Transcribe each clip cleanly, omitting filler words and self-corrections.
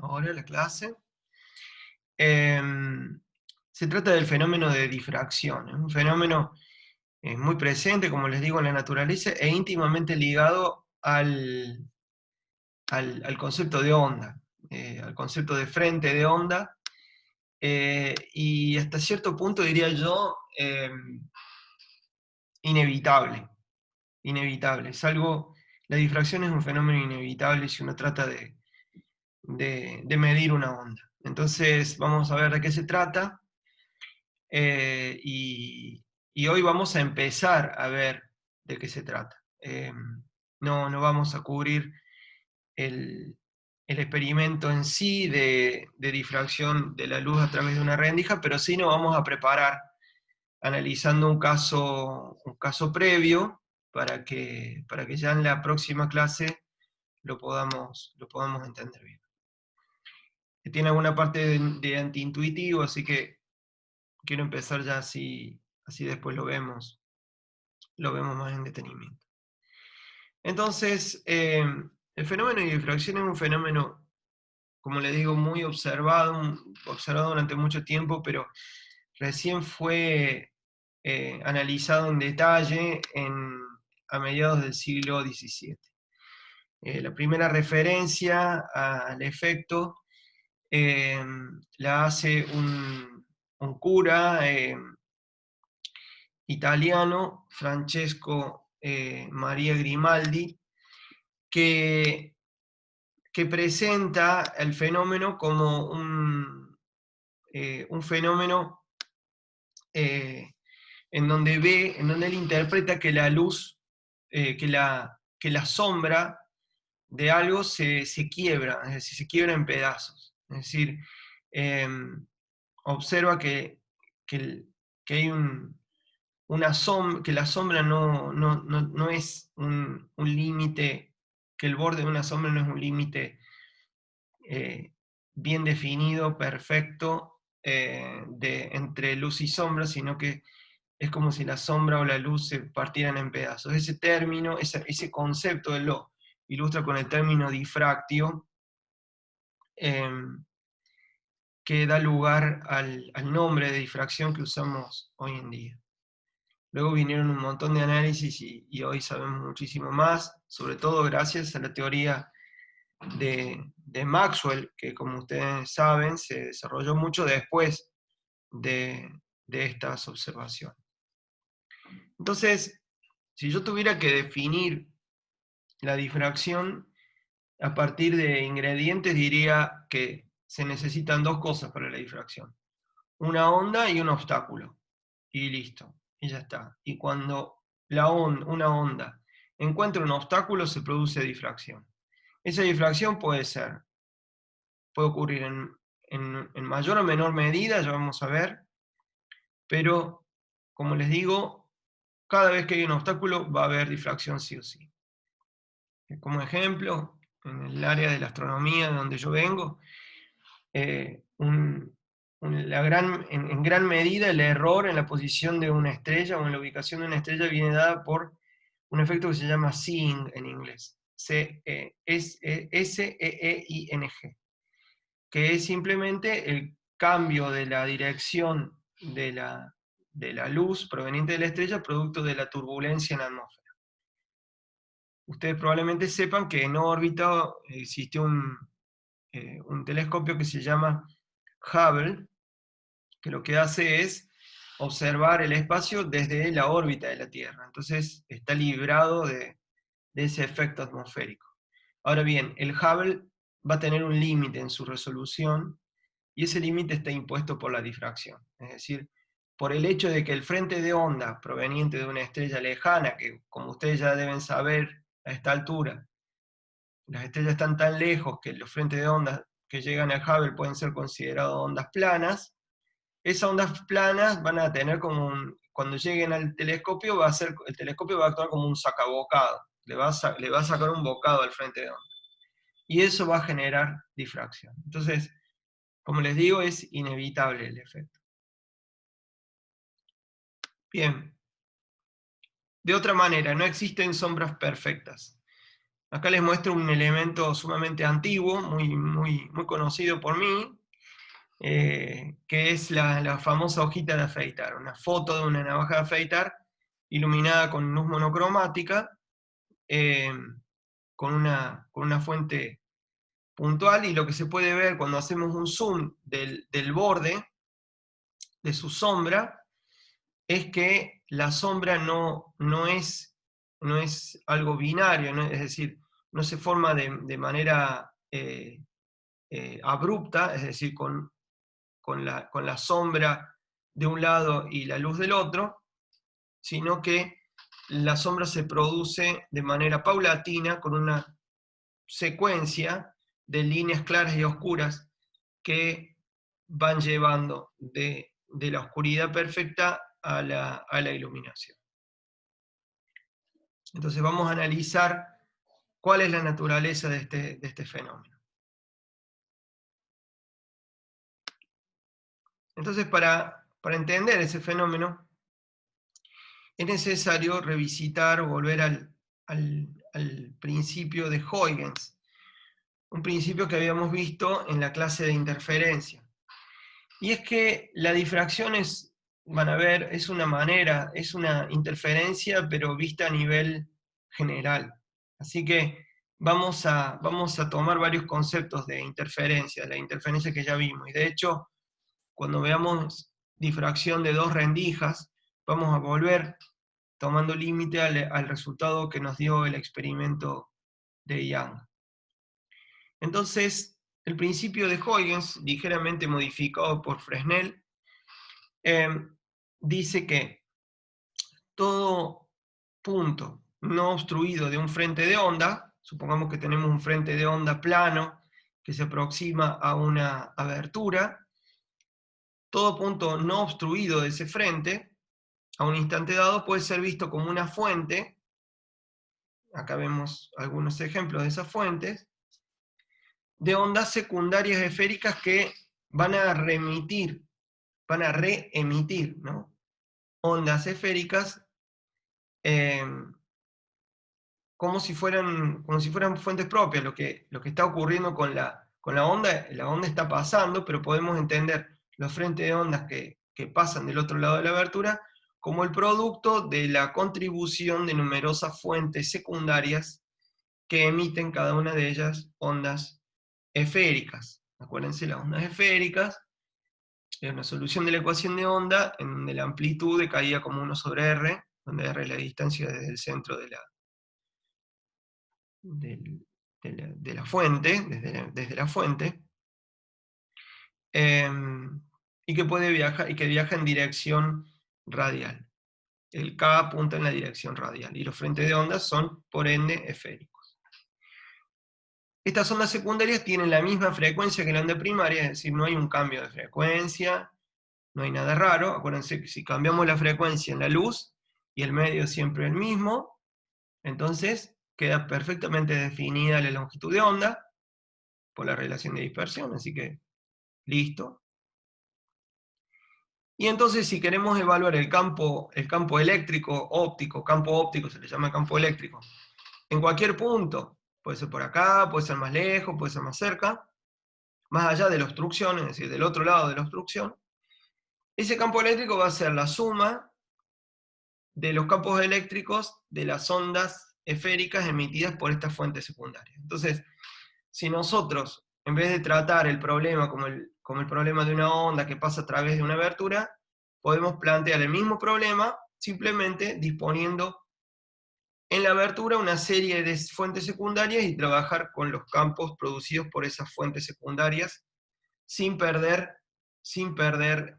Ahora la clase. Em, Se trata del fenómeno de difracción. Es un fenómeno muy presente, como les digo, en la naturaleza e íntimamente ligado al concepto de onda, al concepto de frente de onda, y hasta cierto punto diría yo, inevitable. Inevitable. Es algo, la difracción es un fenómeno inevitable si uno trata de medir una onda. Entonces, vamos a ver de qué se trata. eh, y, y hoy vamos a empezar a ver de qué se trata. No vamos a cubrir el, el experimento en sí de difracción de la luz a través de una rendija, pero sí nos vamos a preparar analizando un caso previo para que ya en la próxima clase lo podamos entender bien. Tiene alguna parte de antiintuitivo, así que quiero empezar ya así después lo vemos más en detenimiento. Entonces, el fenómeno de difracción es un fenómeno, como le digo, muy observado durante mucho tiempo, pero recién fue analizado en detalle a mediados del siglo XVII. La primera referencia al efecto eh, la hace un cura italiano, Francesco Maria Grimaldi, que, que presenta el fenómeno como un fenómeno eh, en donde él interpreta que la luz, que la sombra de algo se quiebra, es decir, se quiebra en pedazos. Es decir, eh, observa que, que hay que la sombra no es un límite, que el borde de una sombra no es un límite eh, bien definido, perfecto, entre luz y sombra, sino que es como si la sombra o la luz se partieran en pedazos. Ese término, ese concepto, él lo ilustra con el término difractio, eh, que da lugar al nombre de difracción que usamos hoy en día. Luego vinieron un montón de análisis y hoy sabemos muchísimo más, sobre todo gracias a la teoría de Maxwell, que como ustedes saben se desarrolló mucho después de, de estas observaciones. Entonces, si yo tuviera que definir la difracción a partir de ingredientes, diría que se necesitan dos cosas para la difracción: una onda y un obstáculo. Y listo, y ya está. Y cuando una onda encuentra un obstáculo, se produce difracción. Esa difracción puede ocurrir en mayor o menor medida, ya vamos a ver, pero como les digo, cada vez que hay un obstáculo va a haber difracción sí o sí. Como ejemplo, en el área de la astronomía de donde yo vengo, en gran medida el error en la posición de una estrella o en la ubicación de una estrella viene dada por un efecto que se llama seeing en inglés, S-E-E-I-N-G, que es simplemente el cambio de la dirección de la luz proveniente de la estrella producto de la turbulencia en la atmósfera. Ustedes probablemente sepan que en órbita existe un telescopio que se llama Hubble, que lo que hace es observar el espacio desde la órbita de la Tierra. Entonces está librado de ese efecto atmosférico. Ahora bien, el Hubble va a tener un límite en su resolución y ese límite está impuesto por la difracción. Es decir, por el hecho de que el frente de onda proveniente de una estrella lejana, que como ustedes ya deben saber a esta altura, las estrellas están tan lejos que los frentes de onda que llegan al Hubble pueden ser considerados ondas planas. Esas ondas planas van a tener cuando lleguen al telescopio, el telescopio va a actuar como un sacabocado, le va a sacar un bocado al frente de onda. Y eso va a generar difracción. Entonces, como les digo, es inevitable el efecto. Bien, de otra manera, no existen sombras perfectas. Acá les muestro un elemento sumamente antiguo, muy conocido por mí, que es la famosa hojita de afeitar, una foto de una navaja de afeitar iluminada con luz monocromática, eh, con una fuente puntual, y lo que se puede ver cuando hacemos un zoom del borde de su sombra es que la sombra no es algo binario, ¿no? Es decir, no se forma de manera abrupta, es decir, con la sombra de un lado y la luz del otro, sino que la sombra se produce de manera paulatina con una secuencia de líneas claras y oscuras que van llevando de la oscuridad perfecta a la iluminación. Entonces vamos a analizar cuál es la naturaleza de este fenómeno. Entonces, para entender ese fenómeno, es necesario revisitar o volver al principio de Huygens, un principio que habíamos visto en la clase de interferencia. Y es que la difracción van a ver, es una manera, es una interferencia, pero vista a nivel general. Así que vamos a tomar varios conceptos de interferencia, la interferencia que ya vimos. Y de hecho, cuando veamos difracción de dos rendijas, vamos a volver tomando límite al resultado que nos dio el experimento de Young. Entonces, el principio de Huygens, ligeramente modificado por Fresnel, dice que todo punto no obstruido de un frente de onda, supongamos que tenemos un frente de onda plano que se aproxima a una abertura, todo punto no obstruido de ese frente, a un instante dado, puede ser visto como una fuente. Acá vemos algunos ejemplos de esas fuentes, de ondas secundarias esféricas que van a reemitir, ¿no? Ondas esféricas eh, como si fueran fuentes propias. Lo que está ocurriendo con la onda está pasando, pero podemos entender los frentes de ondas que pasan del otro lado de la abertura como el producto de la contribución de numerosas fuentes secundarias que emiten cada una de ellas ondas esféricas. Acuérdense, las ondas esféricas es una solución de la ecuación de onda en donde la amplitud decaía como 1 sobre r, donde r es la distancia desde el centro de la fuente, desde la fuente, y que puede viajar, y que viaja en dirección radial. El K apunta en la dirección radial, y los frentes de ondas son, por ende, esféricos. Estas ondas secundarias tienen la misma frecuencia que la onda primaria, es decir, no hay un cambio de frecuencia, no hay nada raro. Acuérdense que si cambiamos la frecuencia en la luz, y el medio es siempre el mismo, entonces queda perfectamente definida la longitud de onda por la relación de dispersión, así que listo. Y entonces, si queremos evaluar el campo eléctrico óptico, campo óptico se le llama campo eléctrico, en cualquier punto, puede ser por acá, puede ser más lejos, puede ser más cerca, más allá de la obstrucción, es decir, del otro lado de la obstrucción, ese campo eléctrico va a ser la suma de los campos eléctricos de las ondas esféricas emitidas por esta fuente secundaria. Entonces, si nosotros, en vez de tratar el problema como el problema de una onda que pasa a través de una abertura, podemos plantear el mismo problema simplemente disponiendo en la abertura una serie de fuentes secundarias y trabajar con los campos producidos por esas fuentes secundarias sin perder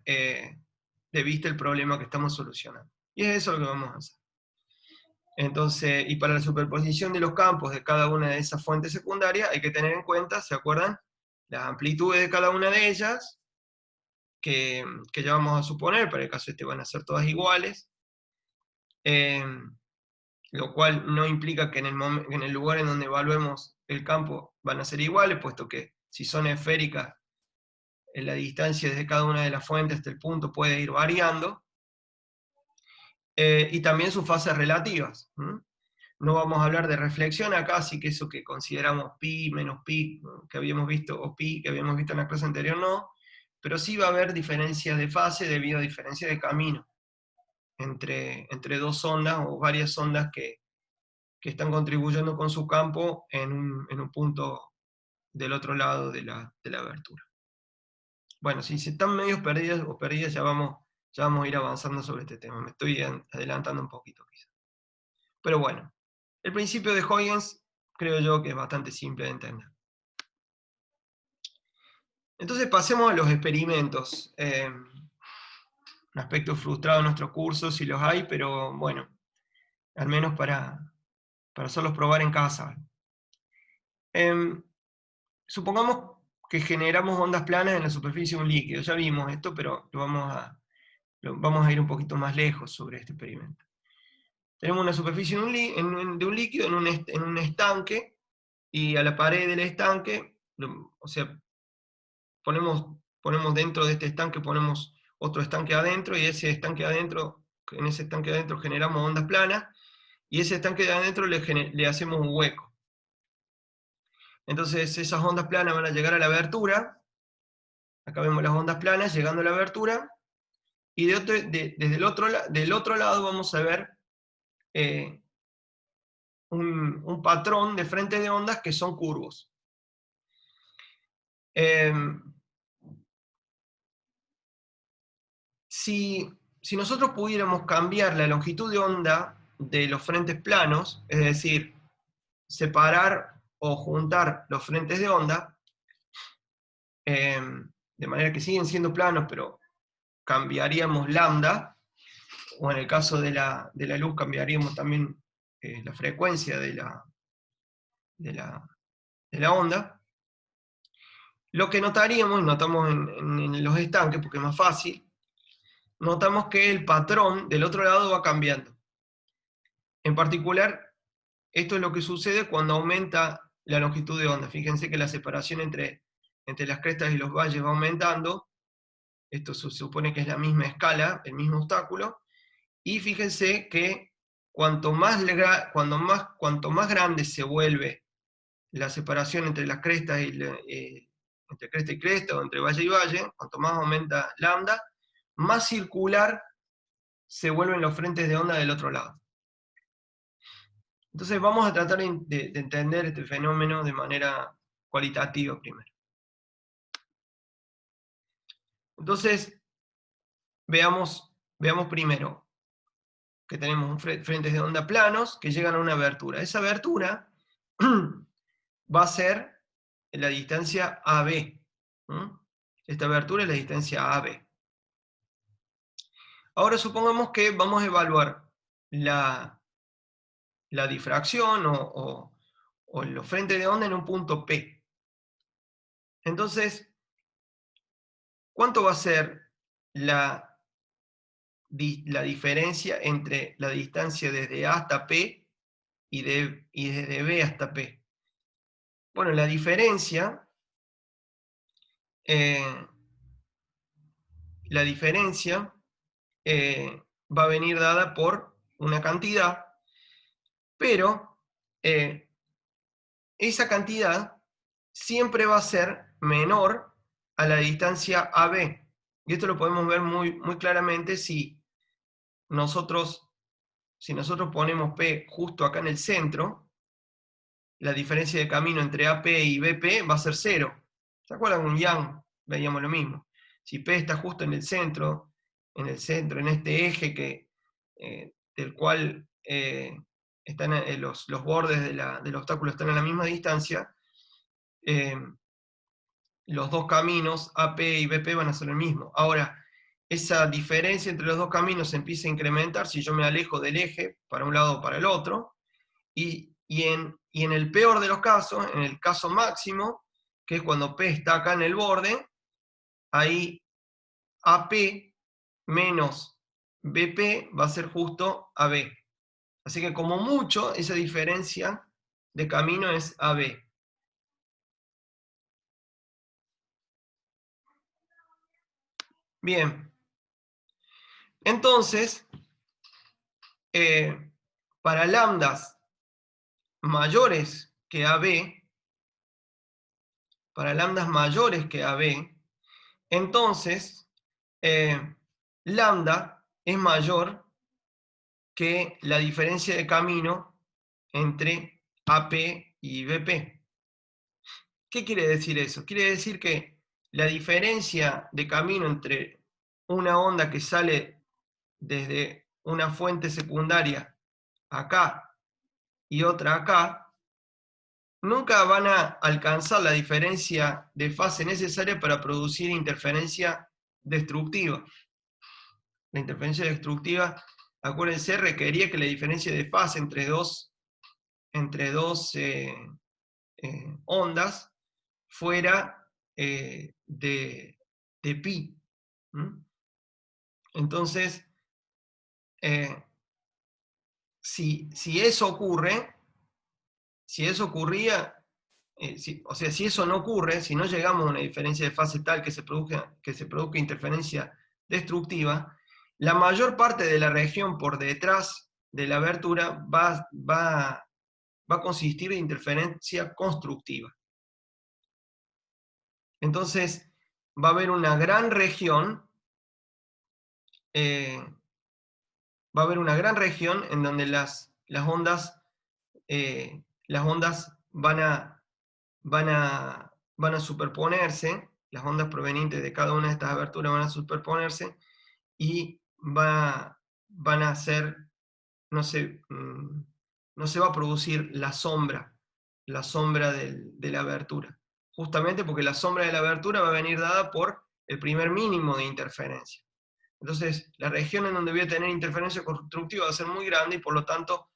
de vista el problema que estamos solucionando. Y es eso lo que vamos a hacer. Entonces, y para la superposición de los campos de cada una de esas fuentes secundarias hay que tener en cuenta, ¿se acuerdan? Las amplitudes de cada una de ellas, que ya vamos a suponer, para el caso este van a ser todas iguales, lo cual no implica que en el lugar en donde evaluemos el campo van a ser iguales, puesto que si son esféricas, la distancia desde cada una de las fuentes hasta el punto puede ir variando, y también sus fases relativas. No vamos a hablar de reflexión acá, así que eso que consideramos pi, menos pi, que habíamos visto, o pi, que habíamos visto en la clase anterior, no. Pero sí va a haber diferencias de fase debido a diferencias de camino entre dos ondas o varias ondas que están contribuyendo con su campo en un punto del otro lado de la abertura. Bueno, si se están medio perdidas o perdidas, ya vamos a ir avanzando sobre este tema. Me estoy adelantando un poquito quizás. Pero bueno, el principio de Huygens creo yo que es bastante simple de entender. Entonces pasemos a los experimentos. Un aspecto frustrado en nuestros cursos, si los hay, pero bueno, al menos para hacerlos probar en casa. Supongamos que generamos ondas planas en la superficie de un líquido. Ya vimos esto, pero vamos a ir un poquito más lejos sobre este experimento. Tenemos una superficie de un líquido en un estanque, y a la pared del estanque, o sea, ponemos dentro de este estanque, ponemos otro estanque adentro, y en ese estanque adentro generamos ondas planas, y ese estanque de adentro le hacemos un hueco. Entonces esas ondas planas van a llegar a la abertura. Acá vemos las ondas planas llegando a la abertura, y desde del otro lado vamos a ver un patrón de frentes de ondas que son curvos. Si nosotros pudiéramos cambiar la longitud de onda de los frentes planos, es decir, separar o juntar los frentes de onda, de manera que siguen siendo planos, pero cambiaríamos lambda, o en el caso de la luz cambiaríamos también la frecuencia de la onda. Lo que notaríamos, notamos en los estanques, porque es más fácil, notamos que el patrón del otro lado va cambiando. En particular, esto es lo que sucede cuando aumenta la longitud de onda. Fíjense que la separación entre las crestas y los valles va aumentando. Esto se supone que es la misma escala, el mismo obstáculo. Y fíjense que cuanto más grande se vuelve la separación entre las crestas entre cresta y cresta, o entre valle y valle, cuanto más aumenta lambda, más circular se vuelven los frentes de onda del otro lado. Entonces vamos a tratar de entender este fenómeno de manera cualitativa primero. Entonces, veamos primero que tenemos frentes de onda planos que llegan a una abertura. Esa abertura va a ser la distancia AB. Esta abertura es la distancia AB. Ahora supongamos que vamos a evaluar la difracción o los frentes de onda en un punto P. Entonces, ¿cuánto va a ser la diferencia entre la distancia desde A hasta P y desde B hasta P? Bueno, la diferencia va a venir dada por una cantidad, pero esa cantidad siempre va a ser menor a la distancia AB. Y esto lo podemos ver muy, muy claramente si nosotros ponemos P justo acá en el centro. La diferencia de camino entre AP y BP va a ser 0. ¿Se acuerdan? Con Young veíamos lo mismo. Si P está justo en el centro, en este eje del cual están los bordes del obstáculo están a la misma distancia, los dos caminos, AP y BP, van a ser el mismo. Ahora, esa diferencia entre los dos caminos se empieza a incrementar si yo me alejo del eje para un lado o para el otro, y en el peor de los casos, en el caso máximo, que es cuando P está acá en el borde, ahí AP menos BP va a ser justo AB. Así que como mucho, esa diferencia de camino es AB. Bien. Entonces, para lambdas mayores que AB, para lambdas mayores que AB, entonces lambda es mayor que la diferencia de camino entre AP y BP. ¿Qué quiere decir eso? Quiere decir que la diferencia de camino entre una onda que sale desde una fuente secundaria acá y otra acá, nunca van a alcanzar la diferencia de fase necesaria para producir interferencia destructiva. La interferencia destructiva, acuérdense, requería que la diferencia de fase entre dos ondas fuera de pi. Entonces, si eso ocurre, si eso ocurría, o sea, si eso no ocurre, si no llegamos a una diferencia de fase tal que se produzca interferencia destructiva, la mayor parte de la región por detrás de la abertura va a consistir en interferencia constructiva. Entonces, va a haber una gran región, en donde las ondas van a superponerse, las ondas provenientes de cada una de estas aberturas van a superponerse y van a ser, no se va a producir la sombra de la abertura. Justamente porque la sombra de la abertura va a venir dada por el primer mínimo de interferencia. Entonces, la región en donde voy a tener interferencia constructiva va a ser muy grande y por lo tanto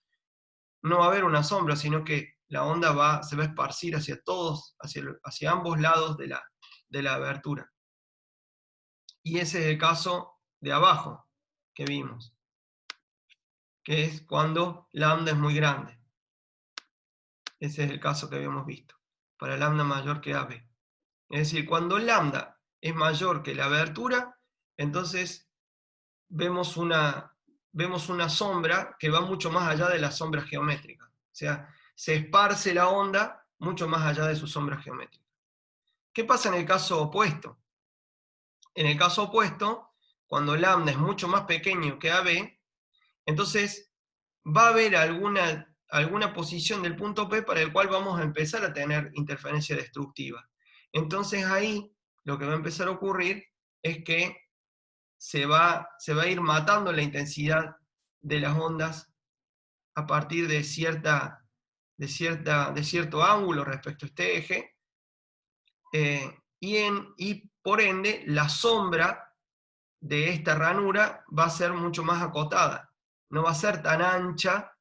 no va a haber una sombra, sino que la onda se va a esparcir hacia todos, hacia ambos lados de la abertura. Y ese es el caso de abajo que vimos, que es cuando lambda es muy grande. Ese es el caso que habíamos visto, para lambda mayor que AB. Es decir, cuando lambda es mayor que la abertura, entonces vemos una sombra que va mucho más allá de la sombra geométrica. O sea, se esparce la onda mucho más allá de su sombra geométrica. ¿Qué pasa en el caso opuesto? En el caso opuesto, cuando lambda es mucho más pequeño que AB, entonces va a haber alguna posición del punto P para el cual vamos a empezar a tener interferencia destructiva. Entonces ahí lo que va a empezar a ocurrir es que se va a ir matando la intensidad de las ondas a partir de cierto ángulo respecto a este eje, y por ende la sombra de esta ranura va a ser mucho más acotada, no va a ser tan ancha,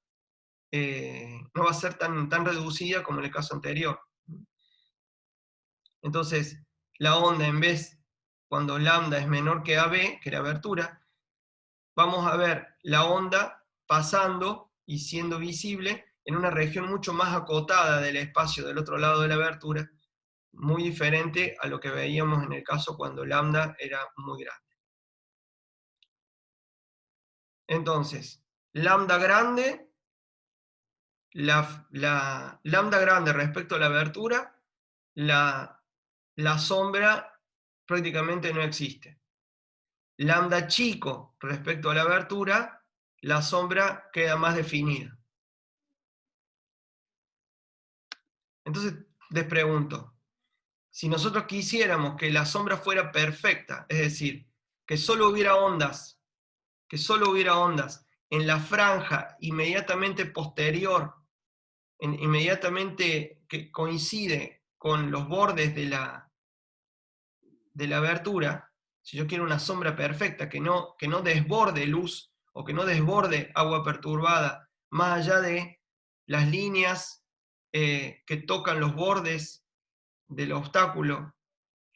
no va a ser tan reducida como en el caso anterior. Entonces, la onda, cuando lambda es menor que AB, que la abertura, vamos a ver la onda pasando y siendo visible en una región mucho más acotada del espacio del otro lado de la abertura, muy diferente a lo que veíamos en el caso cuando lambda era muy grande. Entonces, lambda grande, la lambda grande respecto a la abertura, la sombra prácticamente no existe. Lambda chico respecto a la abertura, la sombra queda más definida. Entonces, les pregunto, si nosotros quisiéramos que la sombra fuera perfecta, es decir, que solo hubiera ondas en la franja inmediatamente posterior, inmediatamente que coincide con los bordes de la abertura, si yo quiero una sombra perfecta, que no desborde luz o que no desborde agua perturbada, más allá de las líneas que tocan los bordes del obstáculo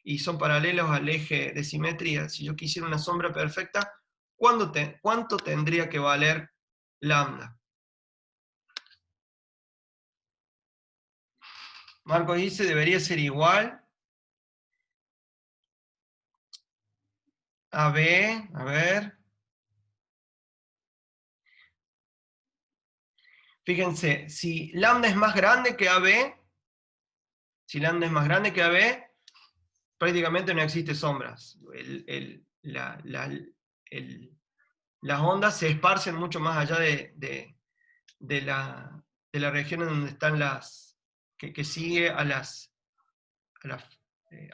y son paralelos al eje de simetría, si yo quisiera una sombra perfecta, ¿cuánto tendría que valer lambda? Marco dice, debería ser igual a B, a ver. Fíjense, si lambda es más grande que AB, si lambda es más grande que AB, prácticamente no existe sombras. Las ondas se esparcen mucho más allá de la región en donde están que sigue a la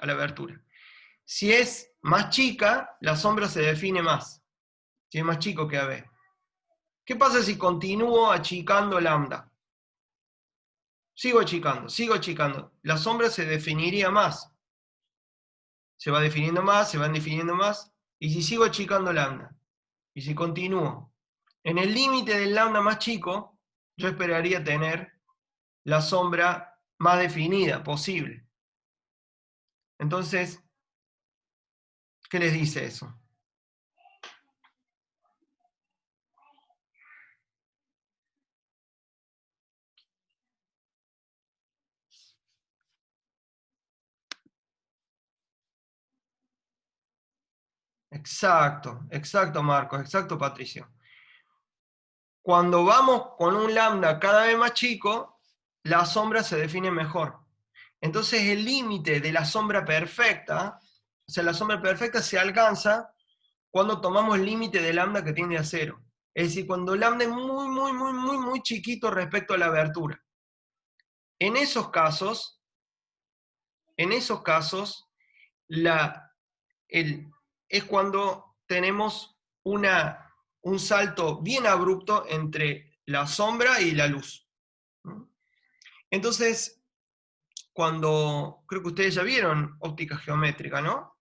abertura. Si es más chica, la sombra se define más. Si es más chico que AB. ¿Qué pasa si continúo achicando lambda? Sigo achicando. La sombra se definiría más. Se va definiendo más, se van definiendo más. Y si sigo achicando lambda, y si continúo en el límite del lambda más chico, yo esperaría tener la sombra más definida posible. Entonces, ¿qué les dice eso? Exacto Marcos, exacto Patricio. Cuando vamos con un lambda cada vez más chico, la sombra se define mejor. Entonces el límite de la sombra perfecta, o sea, la sombra perfecta se alcanza cuando tomamos el límite de lambda que tiende a 0. Es decir, cuando lambda es muy chiquito respecto a la abertura. En esos casos, es cuando tenemos un salto bien abrupto entre la sombra y la luz. Entonces, creo que ustedes ya vieron óptica geométrica, ¿no?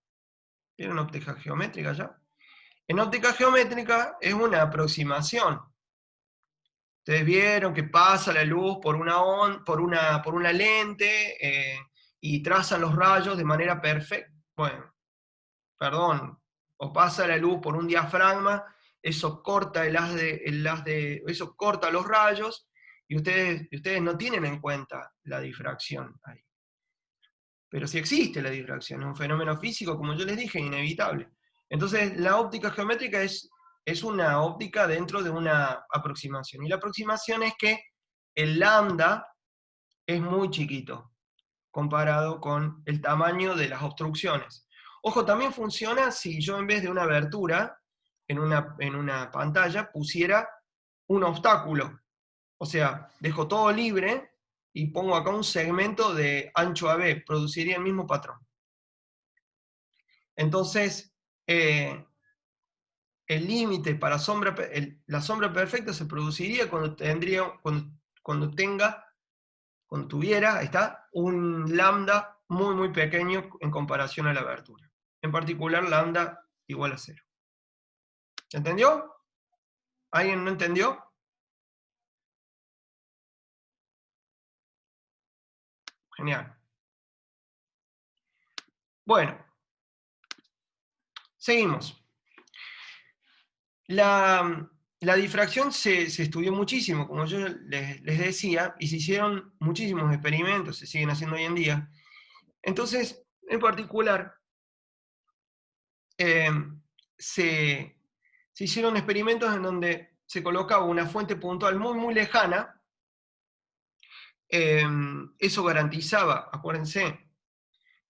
¿Vieron óptica geométrica ya? En óptica geométrica es una aproximación. Ustedes vieron que pasa la luz por una lente y traza los rayos de manera perfecta. Bueno, perdón, o pasa la luz por un diafragma, eso corta eso corta los rayos y ustedes no tienen en cuenta la difracción ahí. Pero sí existe la difracción, es un fenómeno físico, como yo les dije, inevitable. Entonces, la óptica geométrica es una óptica dentro de una aproximación. Y la aproximación es que el lambda es muy chiquito comparado con el tamaño de las obstrucciones. Ojo, también funciona si yo en vez de una abertura en una pantalla pusiera un obstáculo. O sea, dejo todo libre y pongo acá un segmento de ancho AB, produciría el mismo patrón. Entonces, el límite para la sombra perfecta se produciría cuando tuviera, ahí está, un lambda muy pequeño en comparación a la abertura. En particular, lambda igual a 0. ¿Entendió? ¿Alguien no entendió? Genial. Bueno, seguimos. La difracción se estudió muchísimo, como yo les decía, y se hicieron muchísimos experimentos, se siguen haciendo hoy en día. Entonces, en particular, se hicieron experimentos en donde se colocaba una fuente puntual muy lejana. Eso garantizaba, acuérdense,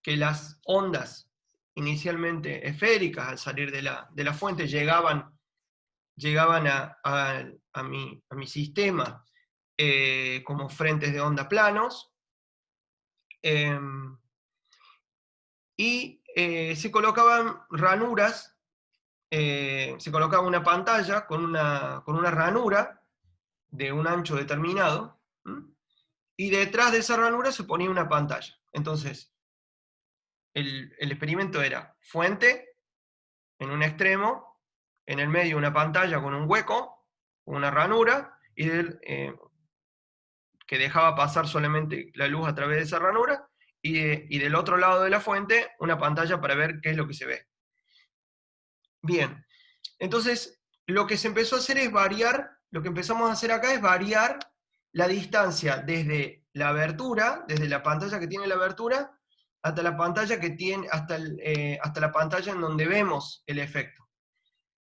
que las ondas inicialmente esféricas al salir de la fuente llegaban a mi sistema como frentes de onda planos, y se colocaban ranuras, se colocaba una pantalla con una ranura de un ancho determinado, y detrás de esa ranura se ponía una pantalla. Entonces, el experimento era fuente en un extremo, en el medio una pantalla con un hueco, una ranura, y que dejaba pasar solamente la luz a través de esa ranura, y del otro lado de la fuente una pantalla para ver qué es lo que se ve. Bien, entonces lo que se empezó a hacer es variar, lo que empezamos a hacer acá es variar la distancia desde la abertura, desde la pantalla que tiene la abertura, hasta la pantalla que tiene, hasta la pantalla en donde vemos el efecto.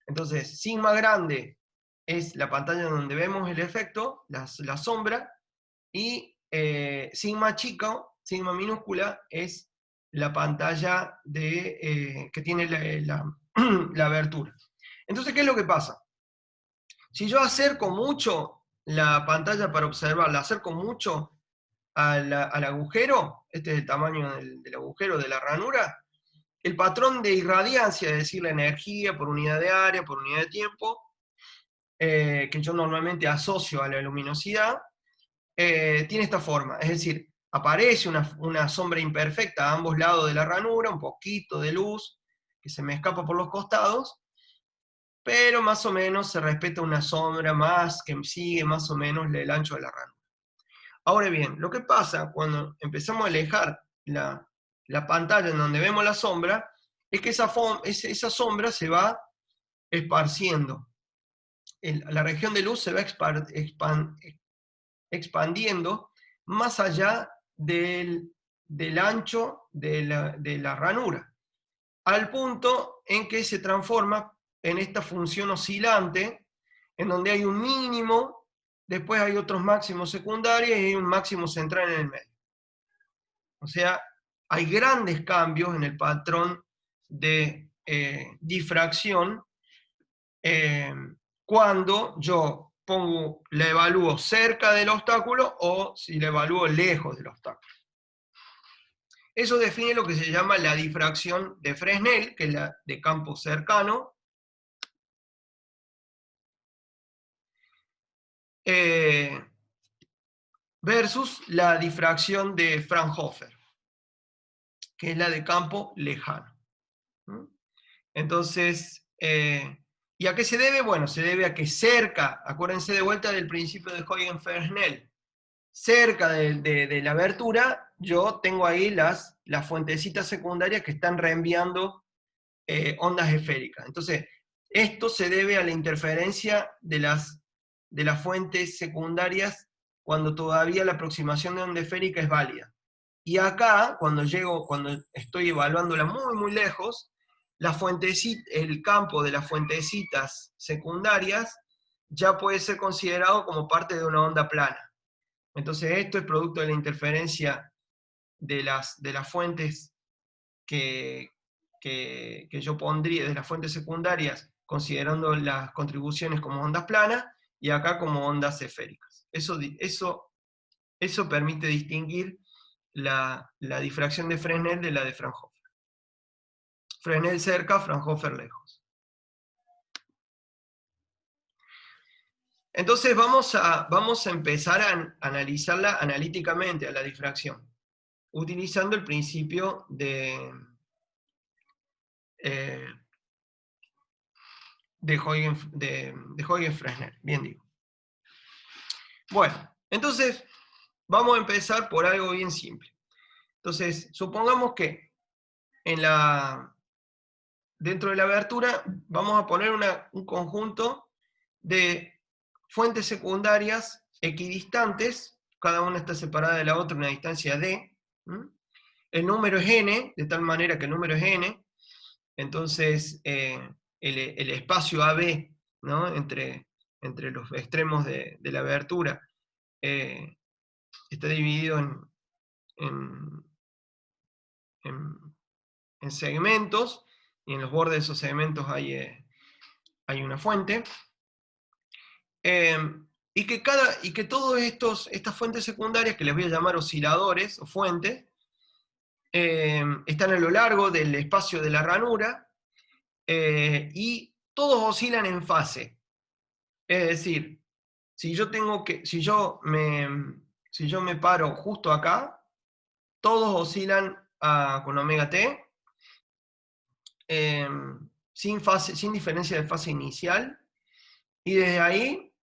Entonces, sigma grande es la pantalla donde vemos el efecto, la sombra, y sigma chico, sigma minúscula, es la pantalla que tiene la abertura. Entonces, ¿qué es lo que pasa? Si yo acerco mucho la pantalla para observar, la acerco mucho al agujero, este es el tamaño del agujero, de la ranura, el patrón de irradiancia, es decir, la energía por unidad de área, por unidad de tiempo, que yo normalmente asocio a la luminosidad, tiene esta forma, es decir, aparece una sombra imperfecta a ambos lados de la ranura, un poquito de luz que se me escapa por los costados, pero más o menos se respeta una sombra más que sigue más o menos el ancho de la ranura. Ahora bien, lo que pasa cuando empezamos a alejar la pantalla en donde vemos la sombra, es que esa sombra se va esparciendo. La región de luz se va expandiendo más allá del ancho de la ranura, al punto en que se transforma en esta función oscilante, en donde hay un mínimo, después hay otros máximos secundarios y hay un máximo central en el medio. O sea, hay grandes cambios en el patrón de difracción cuando yo la evalúo cerca del obstáculo o si la evalúo lejos del obstáculo. Eso define lo que se llama la difracción de Fresnel, que es la de campo cercano, versus la difracción de Fraunhofer, que es la de campo lejano. Entonces, ¿y a qué se debe? Bueno, se debe a que cerca, acuérdense de vuelta del principio de Huygens-Fresnel, cerca de la abertura, yo tengo ahí las fuentecitas secundarias que están reenviando ondas esféricas. Entonces, esto se debe a la interferencia de las fuentes secundarias cuando todavía la aproximación de onda esférica es válida. Y acá, cuando estoy evaluándola muy, muy lejos, el campo de las fuentecitas secundarias ya puede ser considerado como parte de una onda plana. Entonces esto es producto de la interferencia de las fuentes que yo pondría, de las fuentes secundarias, considerando las contribuciones como ondas planas, y acá como ondas esféricas. Eso permite distinguir la difracción de Fresnel de la de Fraunhofer. Fresnel cerca, Fraunhofer lejos. Entonces vamos a empezar a analizarla analíticamente, a la difracción, utilizando el principio de Huygens-Fresnel, bien digo. Bueno, entonces vamos a empezar por algo bien simple. Entonces, supongamos que dentro de la abertura vamos a poner un conjunto de fuentes secundarias equidistantes, cada una está separada de la otra una distancia d. El número es n, de tal manera que el número es n, entonces el espacio AB, ¿no? entre los extremos de la abertura está dividido en segmentos, y en los bordes de esos segmentos hay una fuente. Y que todas estas fuentes secundarias, que les voy a llamar osciladores o fuentes, están a lo largo del espacio de la ranura, y todos oscilan en fase. Es decir, si yo me paro justo acá, todos oscilan con omega t, sin diferencia de fase inicial, y desde ahí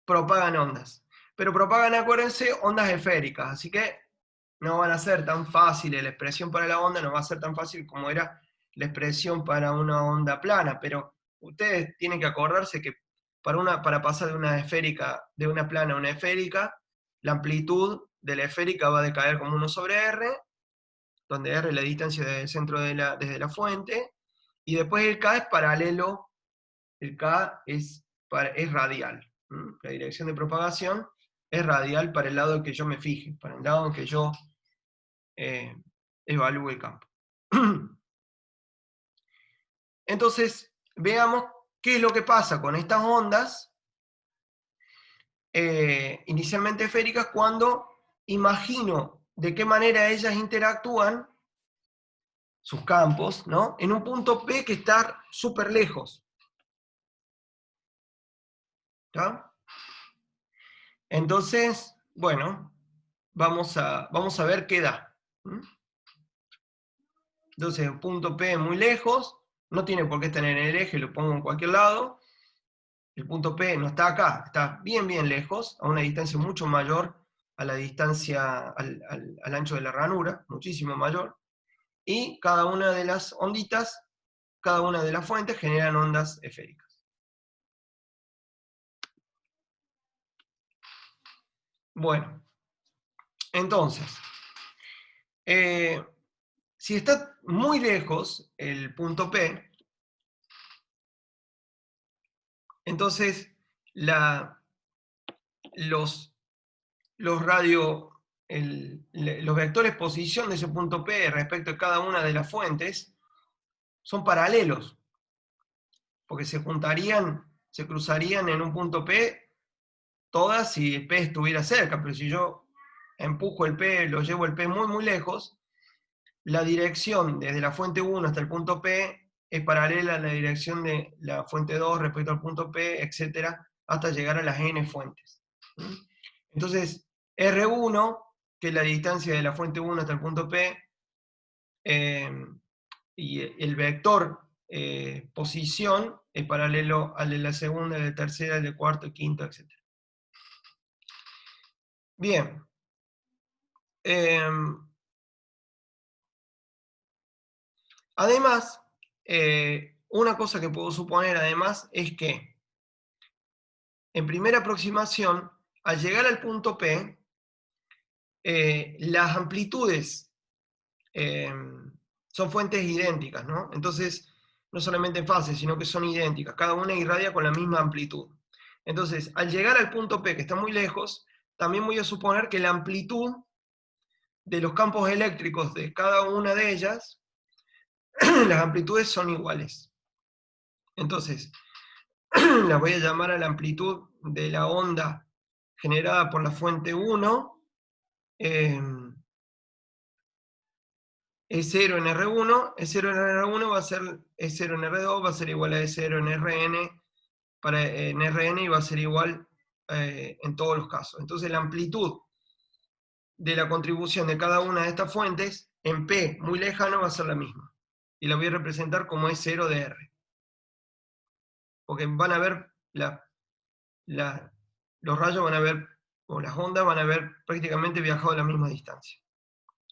propagan ondas. Pero propagan, acuérdense, ondas esféricas, así que no van a ser tan fáciles, la expresión para la onda no va a ser tan fácil como era la expresión para una onda plana, pero ustedes tienen que acordarse que para pasar de una plana a una esférica, la amplitud de la esférica va a decaer como 1 sobre r, donde r es la distancia del centro desde la fuente, y después el k es paralelo, el k es es radial. La dirección de propagación es radial para el lado en que yo me fije, para el lado en que yo evalúe el campo. Entonces, veamos qué es lo que pasa con estas ondas inicialmente esféricas cuando imagino de qué manera ellas interactúan, sus campos, ¿no? En un punto P que está súper lejos. ¿Está? Entonces, bueno, vamos a ver qué da. Entonces, un punto P muy lejos, no tiene por qué estar en el eje, lo pongo en cualquier lado. El punto P no está acá, está bien, bien lejos, a una distancia mucho mayor a la distancia, al ancho de la ranura, muchísimo mayor. Y cada una de las onditas, cada una de las fuentes generan ondas esféricas. Bueno, entonces, si está muy lejos el punto P, entonces los los vectores posición de ese punto P respecto a cada una de las fuentes son paralelos, porque se juntarían, se cruzarían en un punto P todas si el P estuviera cerca, pero si yo empujo el P, lo llevo el P muy, muy lejos, la dirección desde la fuente 1 hasta el punto P es paralela a la dirección de la fuente 2 respecto al punto P, etcétera, hasta llegar a las n fuentes. Entonces, R1, que es la distancia de la fuente 1 hasta el punto P, y el vector posición es paralelo al de la segunda, al de tercera, al de cuarto, quinto, etc. Bien. Además, una cosa que puedo suponer además es que en primera aproximación, al llegar al punto P, las amplitudes son fuentes idénticas, ¿no? Entonces, no solamente en fase, sino que son idénticas. Cada una irradia con la misma amplitud. Entonces, al llegar al punto P, que está muy lejos, también voy a suponer que la amplitud de los campos eléctricos de cada una de ellas, las amplitudes son iguales. Entonces, la voy a llamar a la amplitud de la onda generada por la fuente 1, E0 en R1, E0 en R1 va a ser E0 en R2, va a ser igual a E0 en Rn, en Rn y va a ser igual en todos los casos. Entonces la amplitud de la contribución de cada una de estas fuentes en P muy lejano va a ser la misma. Y la voy a representar como E0 de R. Porque van a ver, los rayos van a ver, o las ondas van a haber prácticamente viajado a la misma distancia.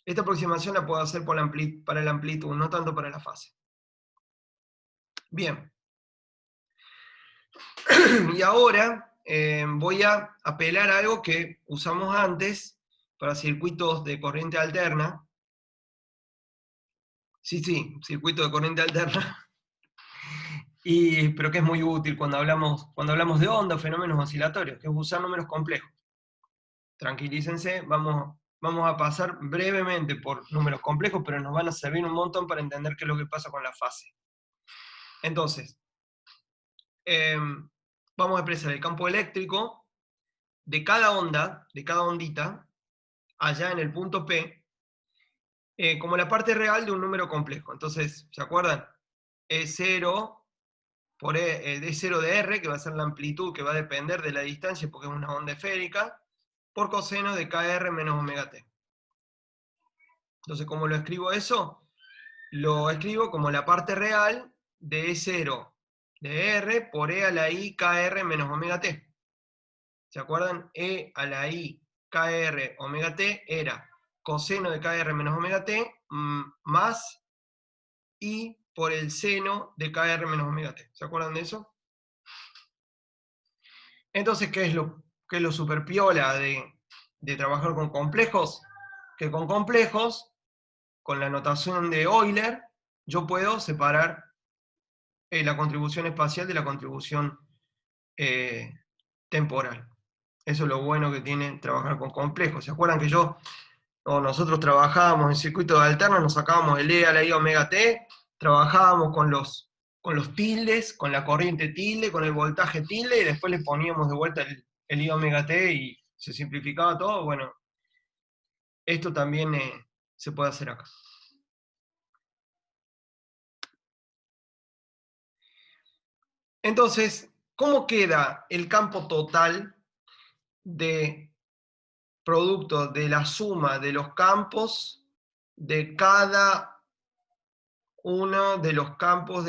Esta aproximación la puedo hacer para la amplitud, no tanto para la fase. Bien. Y ahora voy a apelar a algo que usamos antes para circuitos de corriente alterna. Sí, circuito de corriente alterna. Pero que es muy útil cuando hablamos de onda o fenómenos oscilatorios, que es usar números complejos. Tranquilícense, vamos a pasar brevemente por números complejos, pero nos van a servir un montón para entender qué es lo que pasa con la fase. Entonces, vamos a expresar el campo eléctrico de cada onda, de cada ondita, allá en el punto P, como la parte real de un número complejo. Entonces, ¿se acuerdan? E0 por D0 de R, que va a ser la amplitud que va a depender de la distancia porque es una onda esférica, por coseno de KR menos omega t. Entonces, ¿cómo lo escribo eso? Lo escribo como la parte real de E0 de R por E a la I KR menos omega t. ¿Se acuerdan? E a la I KR omega t era coseno de KR menos omega t más I por el seno de KR menos omega t. ¿Se acuerdan de eso? Entonces, ¿qué es lo super piola de trabajar con complejos? Que con complejos, con la notación de Euler, yo puedo separar la contribución espacial de la contribución temporal. Eso es lo bueno que tiene trabajar con complejos. ¿Se acuerdan que nosotros trabajábamos en circuito de alterno, nos sacábamos el E a la I omega T, trabajábamos con los tildes, con la corriente tilde, con el voltaje tilde, y después le poníamos de vuelta el I omega T y se simplificaba todo? Bueno, esto también se puede hacer acá. Entonces, ¿cómo queda el campo total de producto de la suma de los campos de cada uno de los campos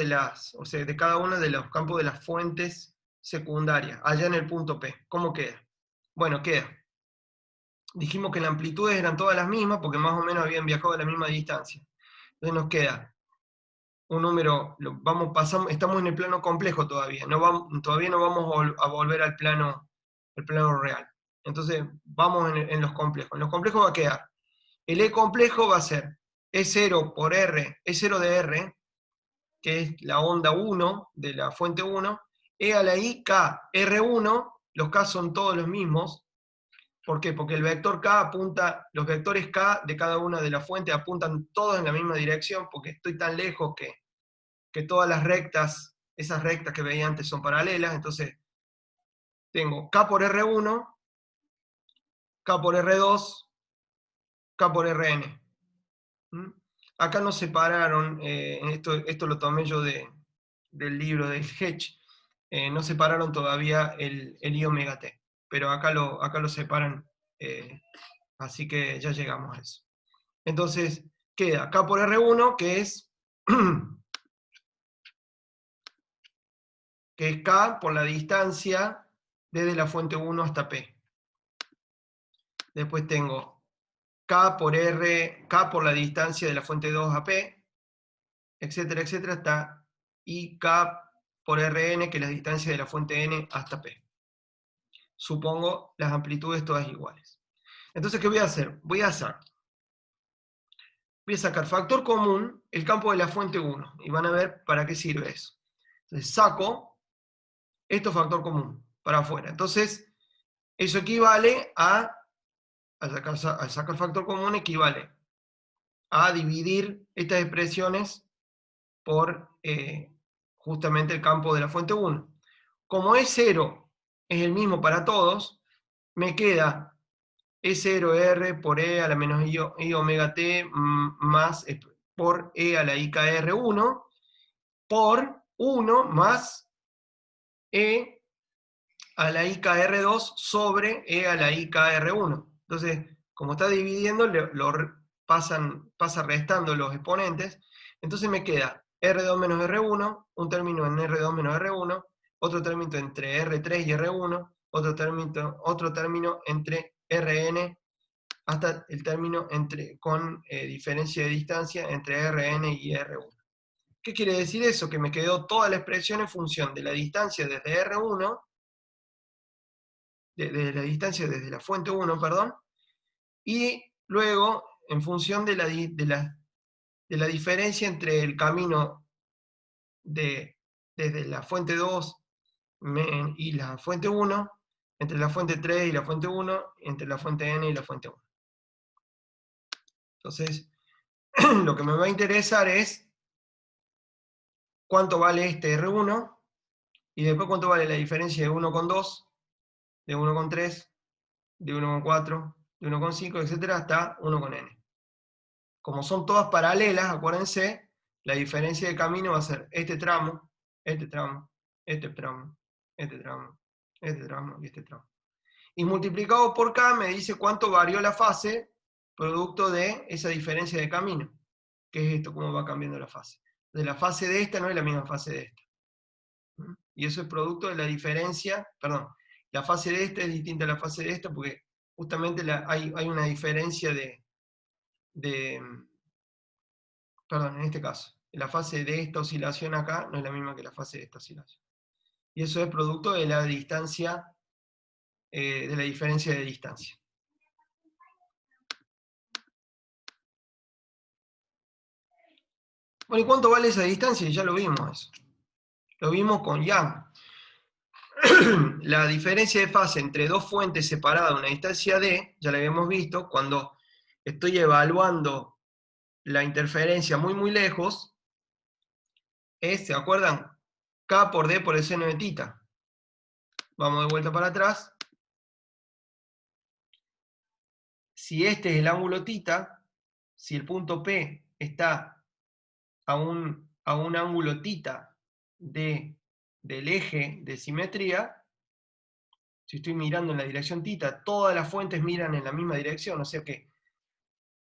o sea, de cada uno de los campos de las fuentes secundarias, allá en el punto P? ¿Cómo queda? Bueno, queda. Dijimos que las amplitudes eran todas las mismas porque más o menos habían viajado a la misma distancia. Entonces nos queda un número, estamos en el plano complejo todavía, todavía no vamos a volver al plano real. Entonces vamos en los complejos. En los complejos va a quedar, el E complejo va a ser E0 por R, E0 de R, que es la onda 1 de la fuente 1, E a la I K R1, los K son todos los mismos. ¿Por qué? Porque el vector K apunta, los vectores K de cada una de las fuentes apuntan todos en la misma dirección, porque estoy tan lejos que todas las rectas, esas rectas que veía antes son paralelas. Entonces tengo K por R1, K por R2, K por Rn. ¿Mm? Acá nos separaron, esto lo tomé yo del libro de Hedge, no separaron todavía el I omega T, pero acá lo separan, así que ya llegamos a eso. Entonces queda K por R1, que es K por la distancia desde la fuente 1 hasta P. Después tengo K por la distancia de la fuente 2 a P, etcétera, etcétera, hasta y K por Rn, que es la distancia de la fuente n hasta P. Supongo las amplitudes todas iguales. Entonces, ¿qué voy a hacer? Voy a sacar factor común el campo de la fuente 1, y van a ver para qué sirve eso. Entonces, saco esto factor común para afuera. Entonces, eso equivale al sacar factor común, equivale a dividir estas expresiones por justamente el campo de la fuente 1. Como E0 es el mismo para todos, me queda E0R por E a la menos I omega T más por E a la IKR1 por 1 más E a la IKR2 sobre E a la IKR1. Entonces, como está dividiendo, pasa restando los exponentes. Entonces me queda R2 menos R1, un término en R2 menos R1, otro término entre R3 y R1, otro término entre Rn, hasta el término con diferencia de distancia entre Rn y R1. ¿Qué quiere decir eso? Que me quedó toda la expresión en función de la distancia desde R1, de la distancia desde la fuente 1, perdón, y luego en función de la diferencia entre el camino desde la fuente 2 y la fuente 1, entre la fuente 3 y la fuente 1, entre la fuente n y la fuente 1. Entonces, lo que me va a interesar es cuánto vale este R1, y después cuánto vale la diferencia de 1 con 2, de 1 con 3, de 1 con 4, de 1 con 5, etc., hasta 1 con n. Como son todas paralelas, acuérdense, la diferencia de camino va a ser este tramo, este tramo, este tramo, este tramo, este tramo y este tramo. Y multiplicado por K me dice cuánto varió la fase producto de esa diferencia de camino. ¿Qué es esto? ¿Cómo va cambiando la fase? De la fase de esta no es la misma fase de esta. Y eso es producto de la diferencia, perdón, la fase de esta es distinta a la fase de esta porque justamente hay una diferencia perdón, en este caso, la fase de esta oscilación acá no es la misma que la fase de esta oscilación. Y eso es producto de la distancia, de la diferencia de distancia. Bueno, ¿y cuánto vale esa distancia? Ya lo vimos eso. Lo vimos con Young. la diferencia de fase entre dos fuentes separadas a una distancia d, ya la habíamos visto, cuando estoy evaluando la interferencia muy muy lejos, es, ¿se acuerdan? K por D por el seno de tita. Vamos de vuelta para atrás. Si este es el ángulo tita, si el punto P está a un ángulo tita del eje de simetría, si estoy mirando en la dirección tita, todas las fuentes miran en la misma dirección, o sea que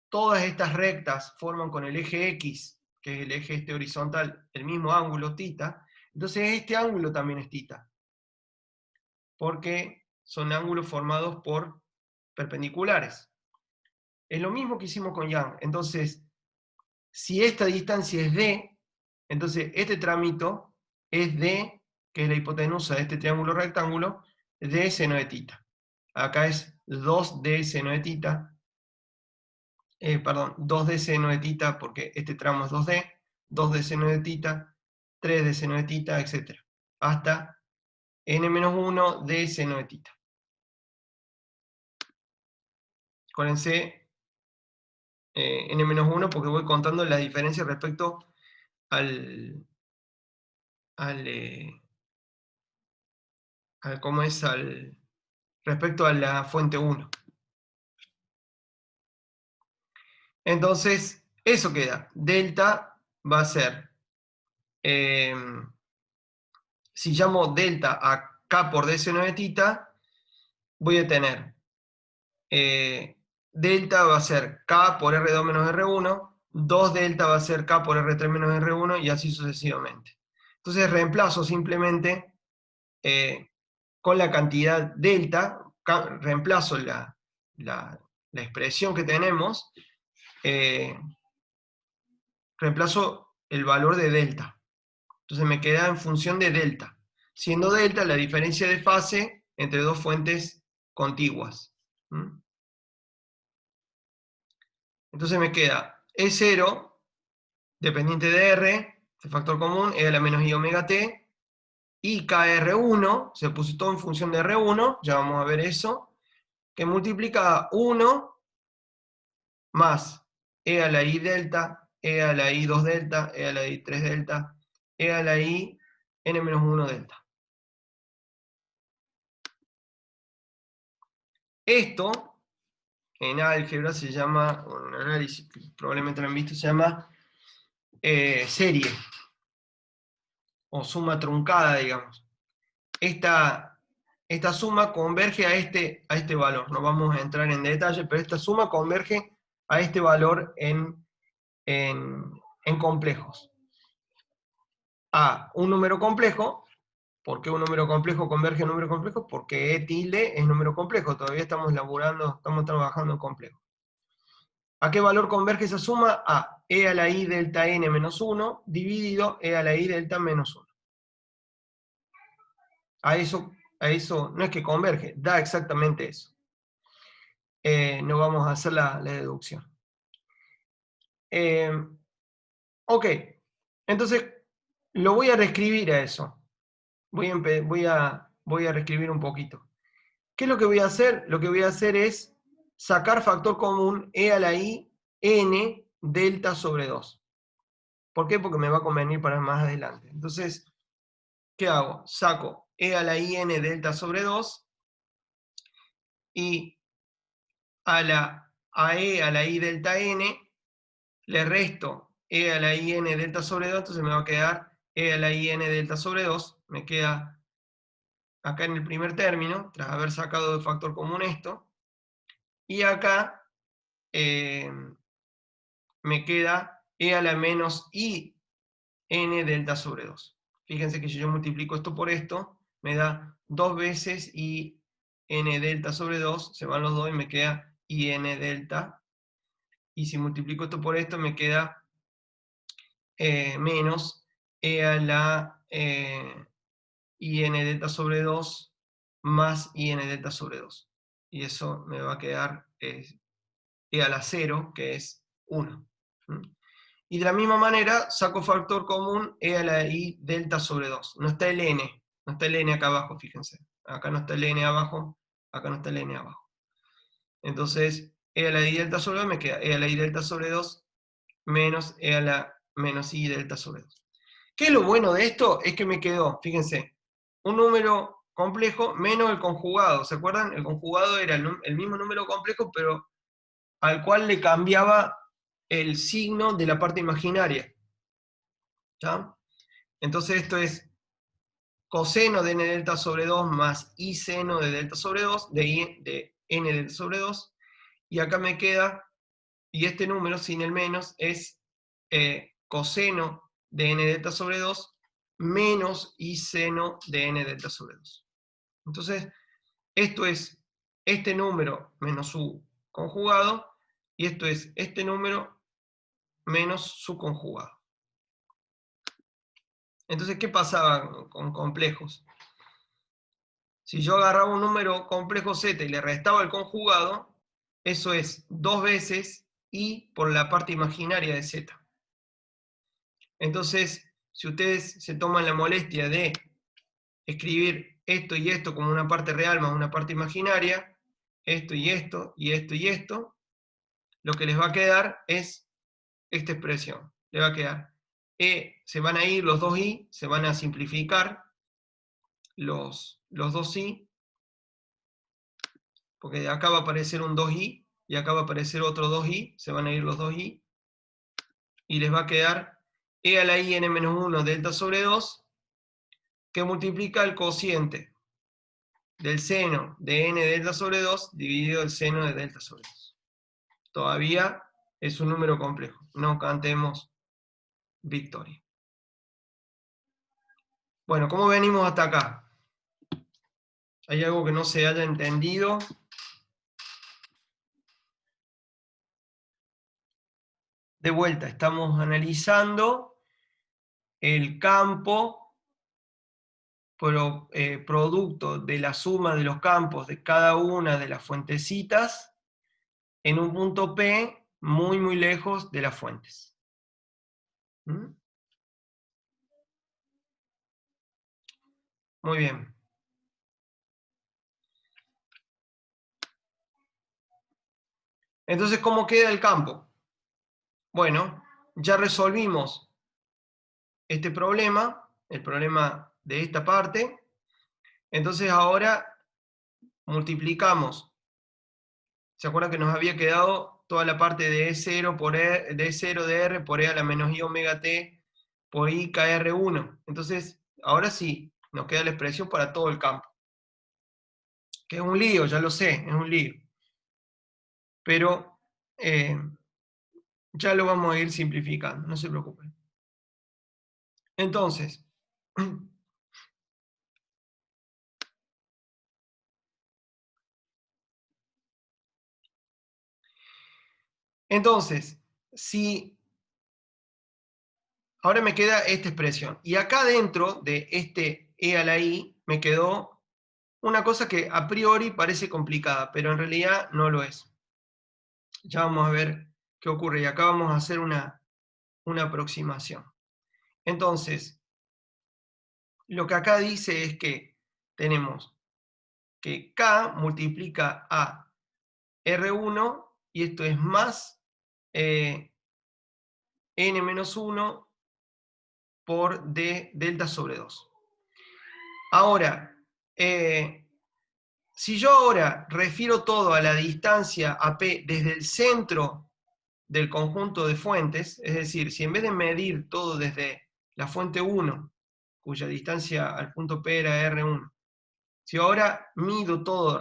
todas estas rectas forman con el eje X, que es el eje este horizontal, el mismo ángulo tita, entonces este ángulo también es tita, porque son ángulos formados por perpendiculares. Es lo mismo que hicimos con Yang. Entonces, si esta distancia es D, entonces este trámite es D, que es la hipotenusa de este triángulo rectángulo, D seno de tita. Acá es 2D seno de tita, perdón, 2D seno de tita, porque este tramo es 2D, 2D seno de tita, 3D seno de tita, etc. Hasta n-1 D seno de tita. Acuérdense, n-1 porque voy contando la diferencia respecto al cómo es respecto a la fuente 1. Entonces, eso queda. Delta va a ser, si llamo delta a K por D seno de tita, voy a tener delta va a ser K por R2 menos R1, 2 delta va a ser K por R3 menos R1 y así sucesivamente. Entonces reemplazo simplemente con la cantidad delta, reemplazo la expresión que tenemos, reemplazo el valor de delta. Entonces me queda en función de delta, siendo delta la diferencia de fase entre dos fuentes contiguas. Entonces me queda E0, dependiente de R, el factor común, E a la menos I omega t, y KR1, se puso todo en función de R1, ya vamos a ver eso, que multiplica 1 más E a la I delta, E a la I 2 delta, E a la I 3 delta, E a la I n-1 delta. Esto, en álgebra se llama, o en análisis, probablemente lo han visto, se llama serie, o suma truncada, digamos. Esta suma converge a este valor. No vamos a entrar en detalle, pero esta suma converge a este valor en complejos. A un número complejo. ¿Por qué un número complejo converge a un número complejo? Porque E tilde es número complejo. Todavía estamos trabajando en complejo. ¿A qué valor converge esa suma? A E a la I delta n menos 1 dividido E a la I delta menos 1. A eso no es que converge, da exactamente eso. No vamos a hacer la deducción. Ok, entonces lo voy a reescribir a eso. Voy a reescribir un poquito. ¿Qué es lo que voy a hacer? Lo que voy a hacer es sacar factor común E a la I n delta sobre 2. ¿Por qué? Porque me va a convenir para más adelante. Entonces, ¿qué hago? Saco E a la I n delta sobre 2 y a E a la I delta n le resto E a la I n delta sobre 2, entonces me va a quedar E a la I n delta sobre 2, me queda acá en el primer término, tras haber sacado de factor común esto, y acá me queda E a la menos I n delta sobre 2. Fíjense que si yo multiplico esto por esto, me da 2 veces I n delta sobre 2, se van los 2 y me queda I n delta, y si multiplico esto por esto, me queda menos E a la IN delta sobre 2 más IN delta sobre 2. Y eso me va a quedar E a la 0, que es 1. Y de la misma manera saco factor común E a la I delta sobre 2. No está el N. No está el n acá abajo, fíjense. Acá no está el n abajo, acá no está el n abajo. Entonces, e a la i delta sobre 2 me queda e a la i delta sobre 2 menos e a la menos i delta sobre 2. ¿Qué es lo bueno de esto? Es que me quedó, fíjense, un número complejo menos el conjugado. ¿Se acuerdan? El conjugado era el mismo número complejo, pero al cual le cambiaba el signo de la parte imaginaria. ¿Ya? Entonces esto es coseno de n delta sobre 2 más i seno de delta sobre 2, de n delta sobre 2, y acá me queda, y este número sin el menos es coseno de n delta sobre 2 menos i seno de n delta sobre 2. Entonces, esto es este número menos su conjugado, y esto es este número menos su conjugado. Entonces, ¿qué pasaba con complejos? Si yo agarraba un número complejo z y le restaba el conjugado, eso es 2 veces i por la parte imaginaria de z. Entonces, si ustedes se toman la molestia de escribir esto y esto como una parte real más una parte imaginaria, esto y esto y esto y esto, lo que les va a quedar es esta expresión. Le va a quedar se van a ir los dos i, se van a simplificar los dos i, porque acá va a aparecer un 2i y acá va a aparecer otro 2i, se van a ir los 2i, y les va a quedar e a la i n-1 delta sobre 2, que multiplica el cociente del seno de n delta sobre 2 dividido el seno de delta sobre 2. Todavía es un número complejo, no cantemos victoria. Bueno, ¿cómo venimos hasta acá? ¿Hay algo que no se haya entendido? De vuelta, estamos analizando el campo producto de la suma de los campos de cada una de las fuentecitas en un punto P muy, muy lejos de las fuentes. ¿Mm? Muy bien. Entonces, ¿cómo queda el campo? Bueno, ya resolvimos este problema, el problema de esta parte. Entonces ahora multiplicamos. ¿Se acuerdan que nos había quedado toda la parte de E0 por de E0 de R por E a la menos I omega T por I KR1? Entonces, ahora sí, nos queda la expresión para todo el campo. Que es un lío, ya lo sé, es un lío. Pero ya lo vamos a ir simplificando, no se preocupen. Entonces, si ahora me queda esta expresión, y acá dentro de este e a la i me quedó una cosa que a priori parece complicada, pero en realidad no lo es. Ya vamos a ver qué ocurre, y acá vamos a hacer una aproximación. Entonces, lo que acá dice es que tenemos que K multiplica a R1, y esto es más N-1 por D delta sobre 2. Ahora, si yo ahora refiero todo a la distancia AP desde el centro del conjunto de fuentes, es decir, si en vez de medir todo desde la fuente 1, cuya distancia al punto P era R1, si ahora mido todo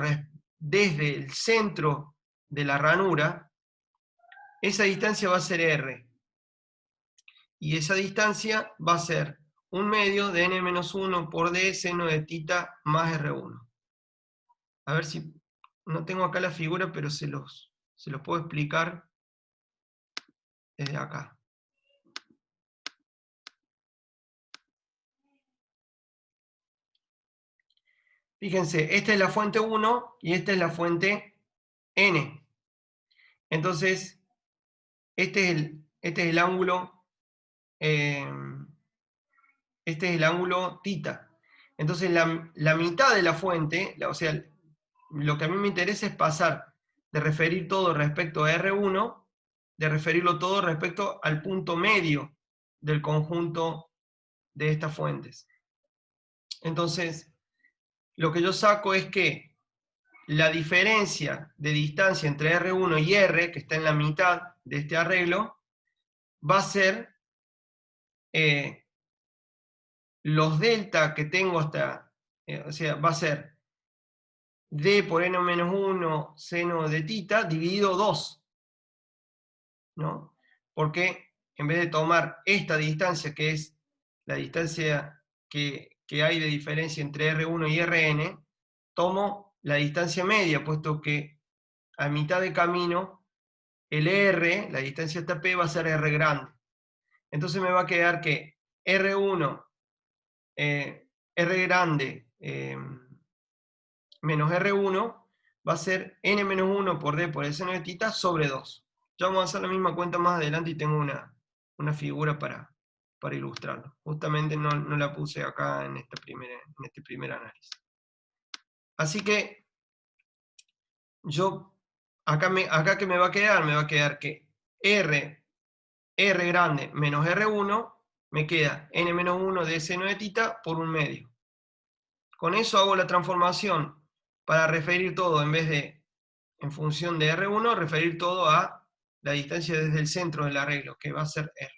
desde el centro de la ranura, esa distancia va a ser R. Y esa distancia va a ser 1/2 de n-1 por d seno de tita más R1. A ver si, no tengo acá la figura, pero se los puedo explicar desde acá. Fíjense, esta es la fuente 1 y esta es la fuente n. Entonces, este es el ángulo, este es el ángulo tita. Entonces la mitad de la fuente, o sea, lo que a mí me interesa es pasar de referir todo respecto a R1, de referirlo todo respecto al punto medio del conjunto de estas fuentes. Entonces, lo que yo saco es que la diferencia de distancia entre R1 y R, que está en la mitad de este arreglo, va a ser los delta que tengo hasta, o sea, va a ser d por n-1 seno de tita dividido 2, ¿no? Porque en vez de tomar esta distancia, que es la distancia que hay de diferencia entre R1 y Rn, tomo la distancia media, puesto que a mitad de camino el R, la distancia hasta P, va a ser R grande. Entonces me va a quedar que R1, R grande menos R1 va a ser n-1 por d por el seno de tita sobre 2. Ya vamos a hacer la misma cuenta más adelante y tengo una figura para ilustrarlo. Justamente no la puse acá en este primer análisis. Así que yo, acá que me va a quedar, que R grande menos R1, me queda n-1 de seno de tita por un medio. Con eso hago la transformación para referir todo, en vez de en función de R1, referir todo a la distancia desde el centro del arreglo, que va a ser R.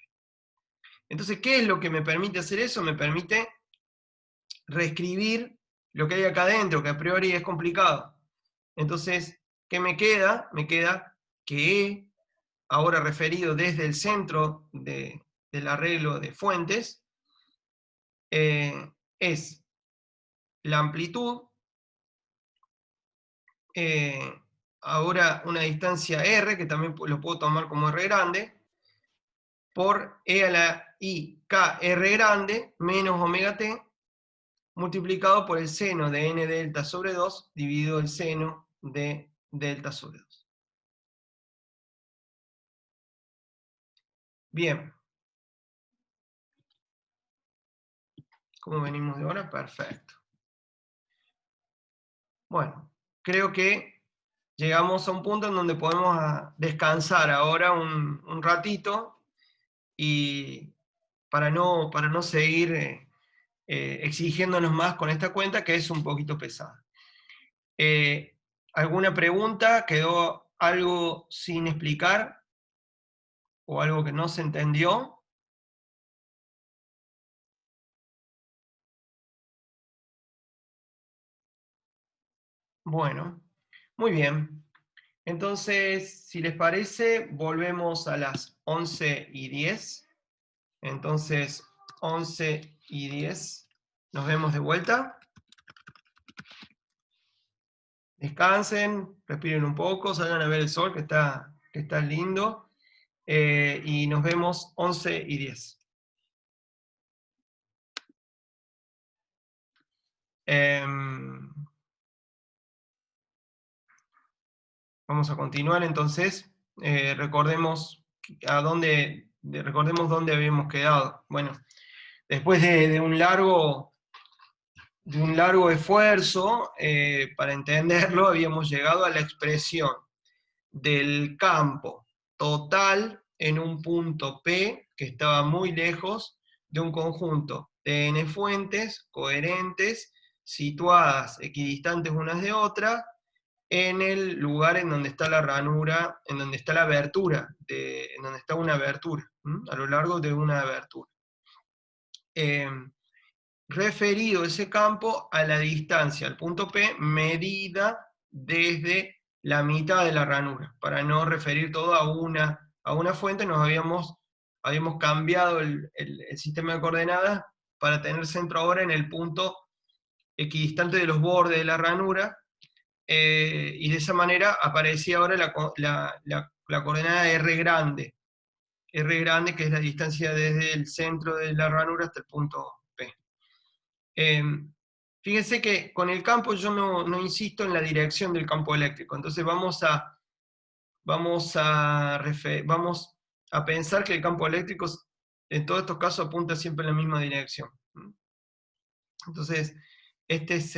Entonces, ¿qué es lo que me permite hacer eso? Me permite reescribir lo que hay acá adentro, que a priori es complicado. Entonces, ¿qué me queda? Me queda que E, ahora referido desde el centro del arreglo de fuentes, es la amplitud, ahora una distancia R, que también lo puedo tomar como R grande, por E a la I K R grande menos omega t, multiplicado por el seno de n delta sobre 2 dividido el seno de delta sobre 2. Bien. ¿Cómo venimos de hora? Perfecto. Bueno, creo que llegamos a un punto en donde podemos descansar ahora un ratito y para no seguir exigiéndonos más con esta cuenta que es un poquito pesada. ¿Alguna pregunta? ¿Quedó algo sin explicar? ¿O algo que no se entendió? Bueno, muy bien. Entonces, si les parece, volvemos a las 11:10. Entonces, 11:10. Nos vemos de vuelta. Descansen, respiren un poco, salgan a ver el sol que está lindo. Y nos vemos 11:10. Vamos a continuar entonces. Recordemos dónde habíamos quedado. Bueno, después de un largo esfuerzo para entenderlo, habíamos llegado a la expresión del campo total en un punto P que estaba muy lejos de un conjunto de n fuentes coherentes situadas equidistantes unas de otras en el lugar en donde está la ranura, en donde está la abertura, en donde está una abertura, a lo largo de una abertura. Referido ese campo a la distancia, al punto P, medida desde la mitad de la ranura. Para no referir todo a una fuente, habíamos cambiado el sistema de coordenadas para tener centro ahora en el punto equidistante de los bordes de la ranura, y de esa manera aparecía ahora la coordenada R grande, que es la distancia desde el centro de la ranura hasta el punto P. Fíjense que con el campo yo no insisto en la dirección del campo eléctrico, entonces vamos a pensar que el campo eléctrico en todos estos casos apunta siempre en la misma dirección. Entonces, este es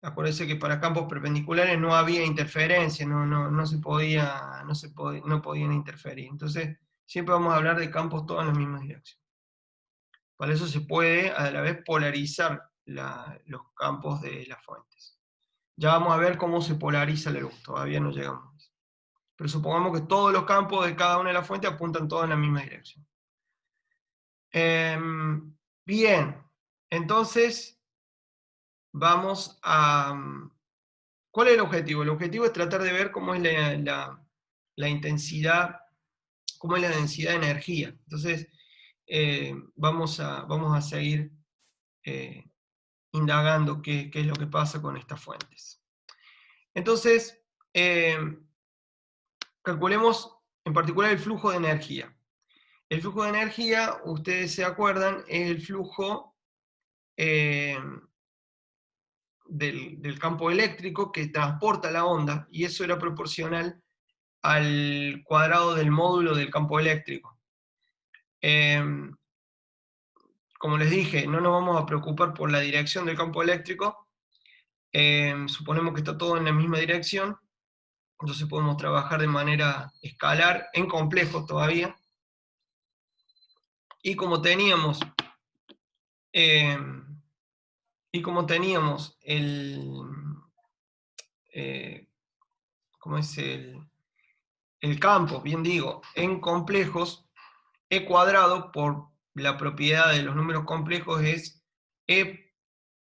acuérdense que para campos perpendiculares no había interferencia, no podían interferir. Entonces, siempre vamos a hablar de campos todos en la misma dirección. Para eso se puede a la vez polarizar los campos de las fuentes. Ya vamos a ver cómo se polariza la luz, todavía no llegamos a eso. Pero supongamos que todos los campos de cada una de las fuentes apuntan todos en la misma dirección. Bien, entonces vamos a... ¿Cuál es el objetivo? El objetivo es tratar de ver cómo es la intensidad, cómo es la densidad de energía. Entonces, vamos a seguir indagando qué es lo que pasa con estas fuentes. Entonces, calculemos en particular el flujo de energía. El flujo de energía, ustedes se acuerdan, es el flujo del campo eléctrico que transporta la onda, y eso era proporcional al cuadrado del módulo del campo eléctrico. Como les dije, no nos vamos a preocupar por la dirección del campo eléctrico. Suponemos que está todo en la misma dirección, entonces podemos trabajar de manera escalar, en complejos todavía. Y como teníamos ¿cómo es el campo, bien digo, en complejos, E cuadrado por la propiedad de los números complejos es E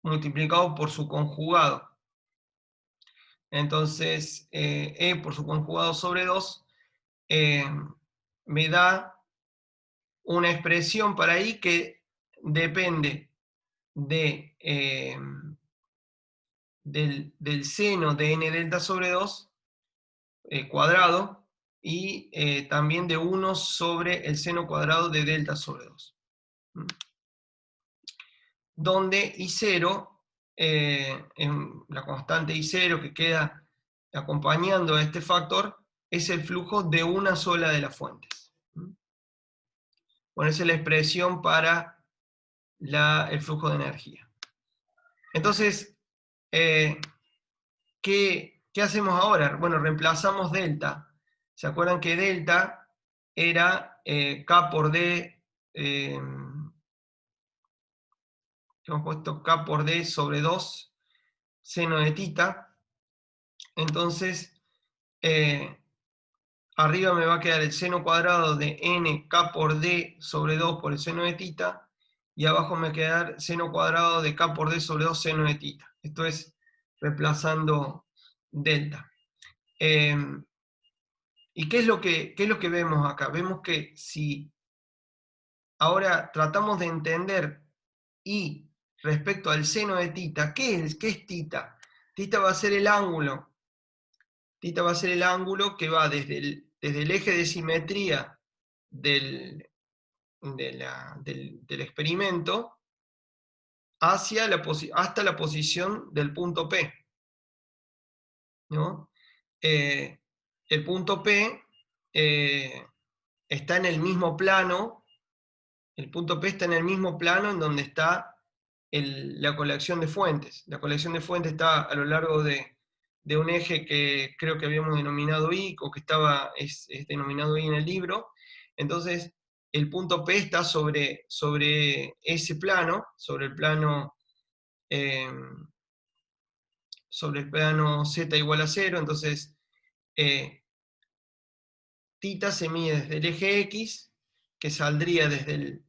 multiplicado por su conjugado. Entonces, E por su conjugado sobre 2 me da una expresión para ahí que depende del seno de n delta sobre 2 cuadrado, y también de 1 sobre el seno cuadrado de delta sobre 2. Donde I0, en la constante I0 que queda acompañando a este factor, es el flujo de una sola de las fuentes. Bueno, esa es la expresión para el flujo de energía. Entonces, ¿qué hacemos ahora? Bueno, reemplazamos delta. ¿Se acuerdan que delta era K por D, hemos puesto K por D sobre 2 seno de tita? Entonces, arriba me va a quedar el seno cuadrado de n K por D sobre 2 por el seno de tita, y abajo me va a quedar seno cuadrado de K por D sobre 2 seno de tita. Esto es reemplazando delta. ¿Y qué es lo que vemos acá? Vemos que si ahora tratamos de entender y respecto al seno de tita, ¿qué es tita? Tita va a ser el ángulo. Tita va a ser el ángulo que va desde el eje de simetría del experimento hasta la posición del punto P, ¿no? El punto P está en el mismo plano. El punto P está en el mismo plano en donde está la colección de fuentes. La colección de fuentes está a lo largo de un eje que creo que habíamos denominado I, o que es denominado I en el libro. Entonces, el punto P está sobre ese plano, sobre el plano z igual a 0. Entonces, tita se mide desde el eje X, que saldría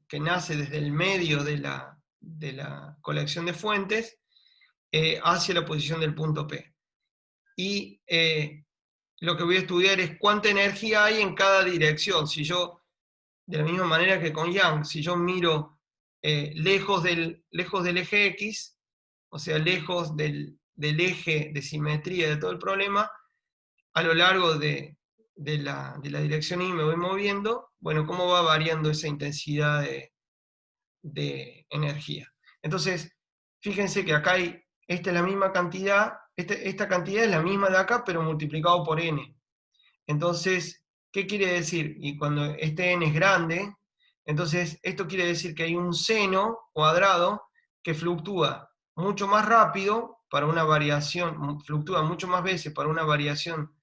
que nace desde el medio de la colección de fuentes, hacia la posición del punto P. Y lo que voy a estudiar es cuánta energía hay en cada dirección. Si yo, de la misma manera que con Young, si yo miro lejos del eje X, o sea, lejos del eje de simetría de todo el problema, a lo largo de la dirección Y me voy moviendo, bueno, cómo va variando esa intensidad de energía. Entonces, fíjense que acá esta es la misma cantidad, esta cantidad es la misma de acá, pero multiplicado por n. Entonces, ¿qué quiere decir? Y cuando este n es grande, Entonces, esto quiere decir que hay un seno cuadrado que fluctúa mucho más rápido para una variación, fluctúa mucho más veces para una variación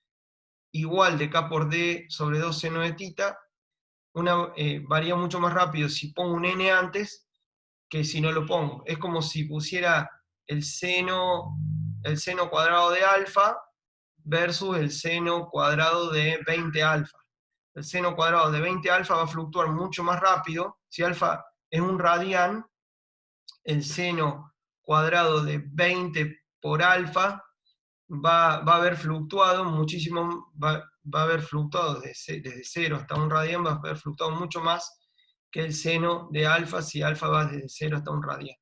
igual de k por d sobre 2 seno de θ, varía mucho más rápido si pongo un n antes que si no lo pongo. Es como si pusiera el seno cuadrado de alfa versus el seno cuadrado de 20 alfa. El seno cuadrado de 20 alfa va a fluctuar mucho más rápido. Si alfa es un radián, el seno cuadrado de 20 por alfa va a haber fluctuado muchísimo, va a haber fluctuado desde 0 hasta un radián, va a haber fluctuado mucho más que el seno de alfa si alfa va desde 0 hasta un radián.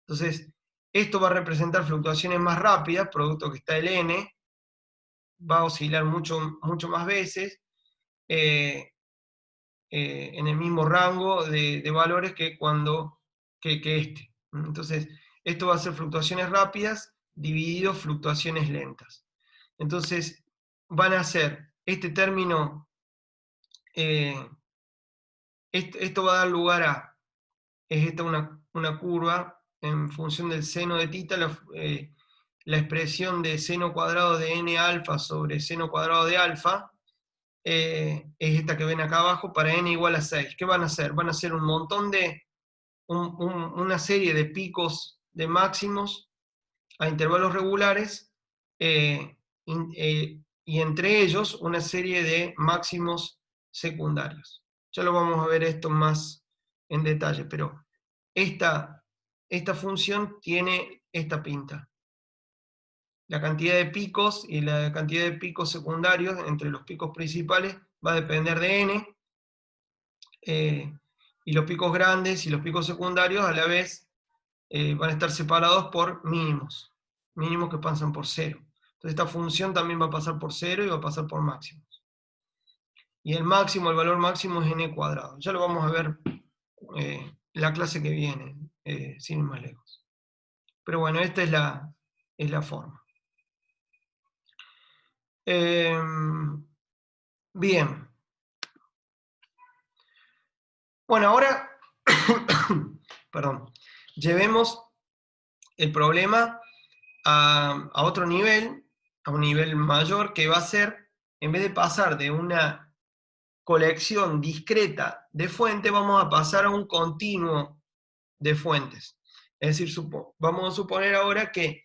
Entonces, esto va a representar fluctuaciones más rápidas, producto que está el n, va a oscilar mucho, mucho más veces, en el mismo rango de valores que este. Entonces, esto va a ser fluctuaciones rápidas dividido fluctuaciones lentas. Entonces, van a ser este término, esto va a dar lugar a, es esta una curva en función del seno de θ, la expresión de seno cuadrado de n alfa sobre seno cuadrado de alfa, es esta que ven acá abajo, para n igual a 6. ¿Qué van a hacer? Van a hacer un montón de, una serie de picos de máximos a intervalos regulares, y entre ellos una serie de máximos secundarios. Ya lo vamos a ver esto más en detalle, pero esta función tiene esta pinta. La cantidad de picos y la cantidad de picos secundarios entre los picos principales va a depender de n, y los picos grandes y los picos secundarios a la vez van a estar separados por mínimos que pasan por 0. Entonces esta función también va a pasar por 0 y va a pasar por máximos. Y el valor máximo es n cuadrado. Ya lo vamos a ver la clase que viene, sin ir más lejos. Pero bueno, esta es la forma. Bien. Bueno, ahora, perdón, llevemos el problema a otro nivel, a un nivel mayor, que va a ser, en vez de pasar de una colección discreta de fuentes, vamos a pasar a un continuo de fuentes. Es decir, vamos a suponer ahora que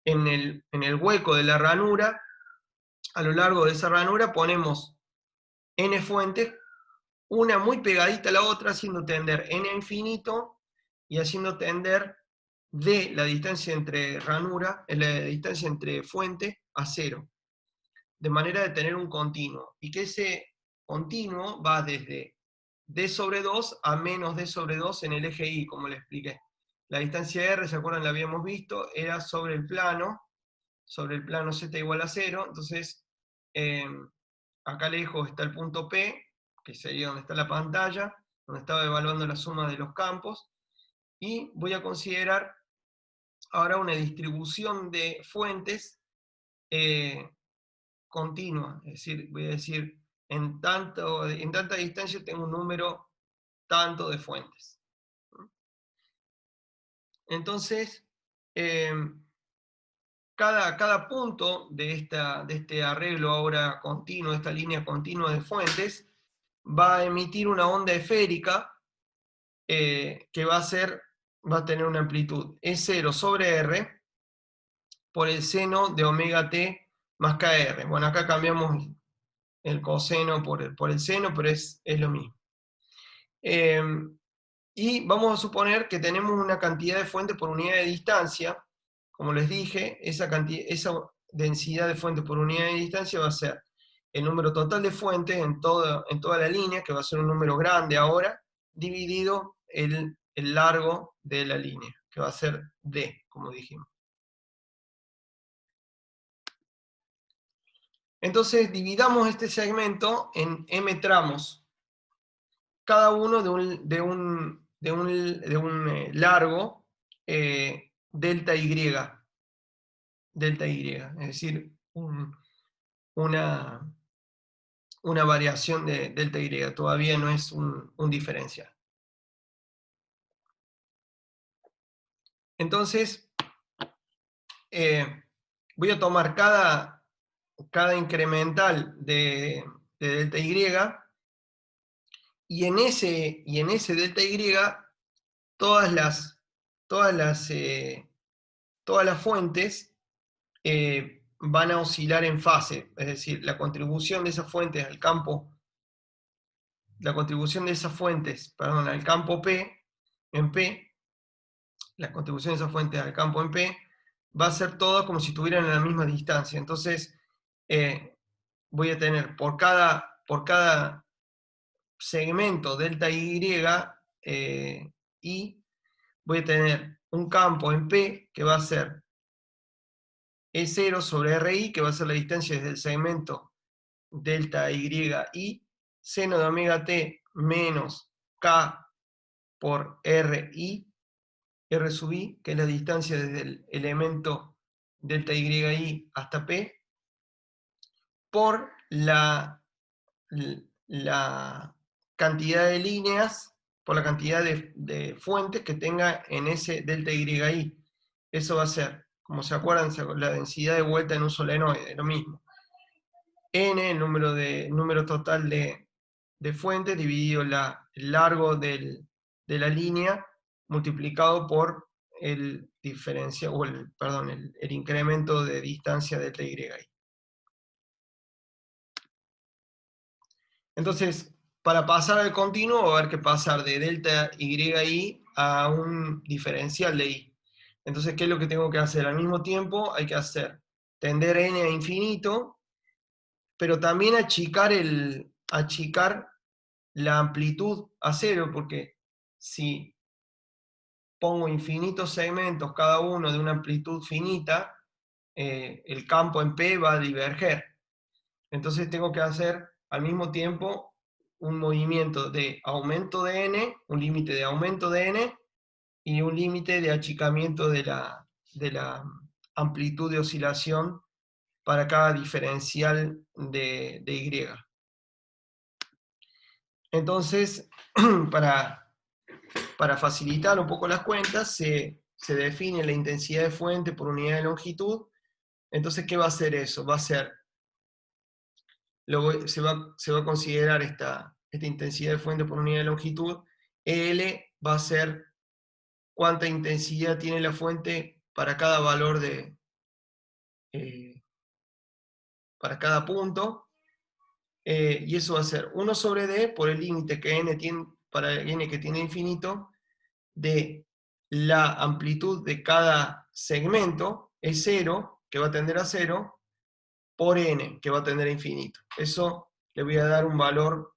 en el hueco de la ranura, a lo largo de esa ranura, ponemos n fuentes, una muy pegadita a la otra, haciendo tender n a infinito y haciendo tender de la distancia entre ranura, la distancia entre fuente, a 0, de manera de tener un continuo, y que ese continuo va desde d sobre 2 a menos d sobre 2 en el eje y, como le expliqué. La distancia r, ¿se acuerdan? La habíamos visto, era sobre el plano z igual a 0, entonces acá lejos está el punto P, que sería donde está la pantalla, donde estaba evaluando la suma de los campos, y voy a considerar ahora una distribución de fuentes continua, es decir, voy a decir, en tanta distancia tengo un número tanto de fuentes. Entonces, cada punto de este arreglo ahora continuo, de esta línea continua de fuentes, va a emitir una onda esférica que va a tener una amplitud E0 sobre R por el seno de omega t más KR. Bueno, acá cambiamos el coseno por el seno, pero es lo mismo. Y vamos a suponer que tenemos una cantidad de fuentes por unidad de distancia. Como les dije, esa densidad de fuentes por unidad de distancia va a ser el número total de fuentes en toda la línea, que va a ser un número grande ahora, dividido el largo de la línea, que va a ser d, como dijimos. Entonces dividamos este segmento en m tramos, cada uno de un largo delta Y. Es decir, una una variación de delta y, todavía no es un diferencial. Entonces, voy a tomar cada incremental de delta y en ese delta y todas las, todas las, todas las fuentes van a oscilar en fase, es decir, la contribución de esas fuentes al campo, al campo P, en P, la contribución de esas fuentes al campo en P, va a ser toda como si estuvieran en la misma distancia. Entonces, voy a tener por cada segmento delta y voy a tener un campo en P que va a ser E0 sobre RI, que va a ser la distancia desde el segmento delta y, seno de omega t menos K por R sub I, que es la distancia desde el elemento delta y hasta P, por la cantidad de líneas, por la cantidad de fuentes que tenga en ese delta y. Eso va a ser, como se acuerdan, la densidad de vuelta en un solenoide, lo mismo. N, el número total de fuentes, dividido el largo de la línea, multiplicado por el diferencia, o el incremento de distancia delta y. Entonces, para pasar al continuo, va a haber que pasar de delta y a un diferencial de y. Entonces, ¿qué es lo que tengo que hacer? Al mismo tiempo hay que hacer tender n a infinito, pero también achicar la amplitud a cero, porque si pongo infinitos segmentos, cada uno de una amplitud finita, el campo en P va a diverger. Entonces tengo que hacer al mismo tiempo un movimiento de aumento de n, un límite de aumento de n, y un límite de achicamiento de la amplitud de oscilación para cada diferencial de y. Entonces, para facilitar un poco las cuentas, se define la intensidad de fuente por unidad de longitud. Entonces, ¿qué va a hacer eso? Se va a considerar esta intensidad de fuente por unidad de longitud. EL va a ser cuánta intensidad tiene la fuente para cada valor para cada punto. Y eso va a ser 1 sobre D por el límite que n tiene, para n que tiene infinito, de la amplitud de cada segmento, es 0, que va a tender a 0, por n, que va a tender a infinito. Eso le voy a dar un valor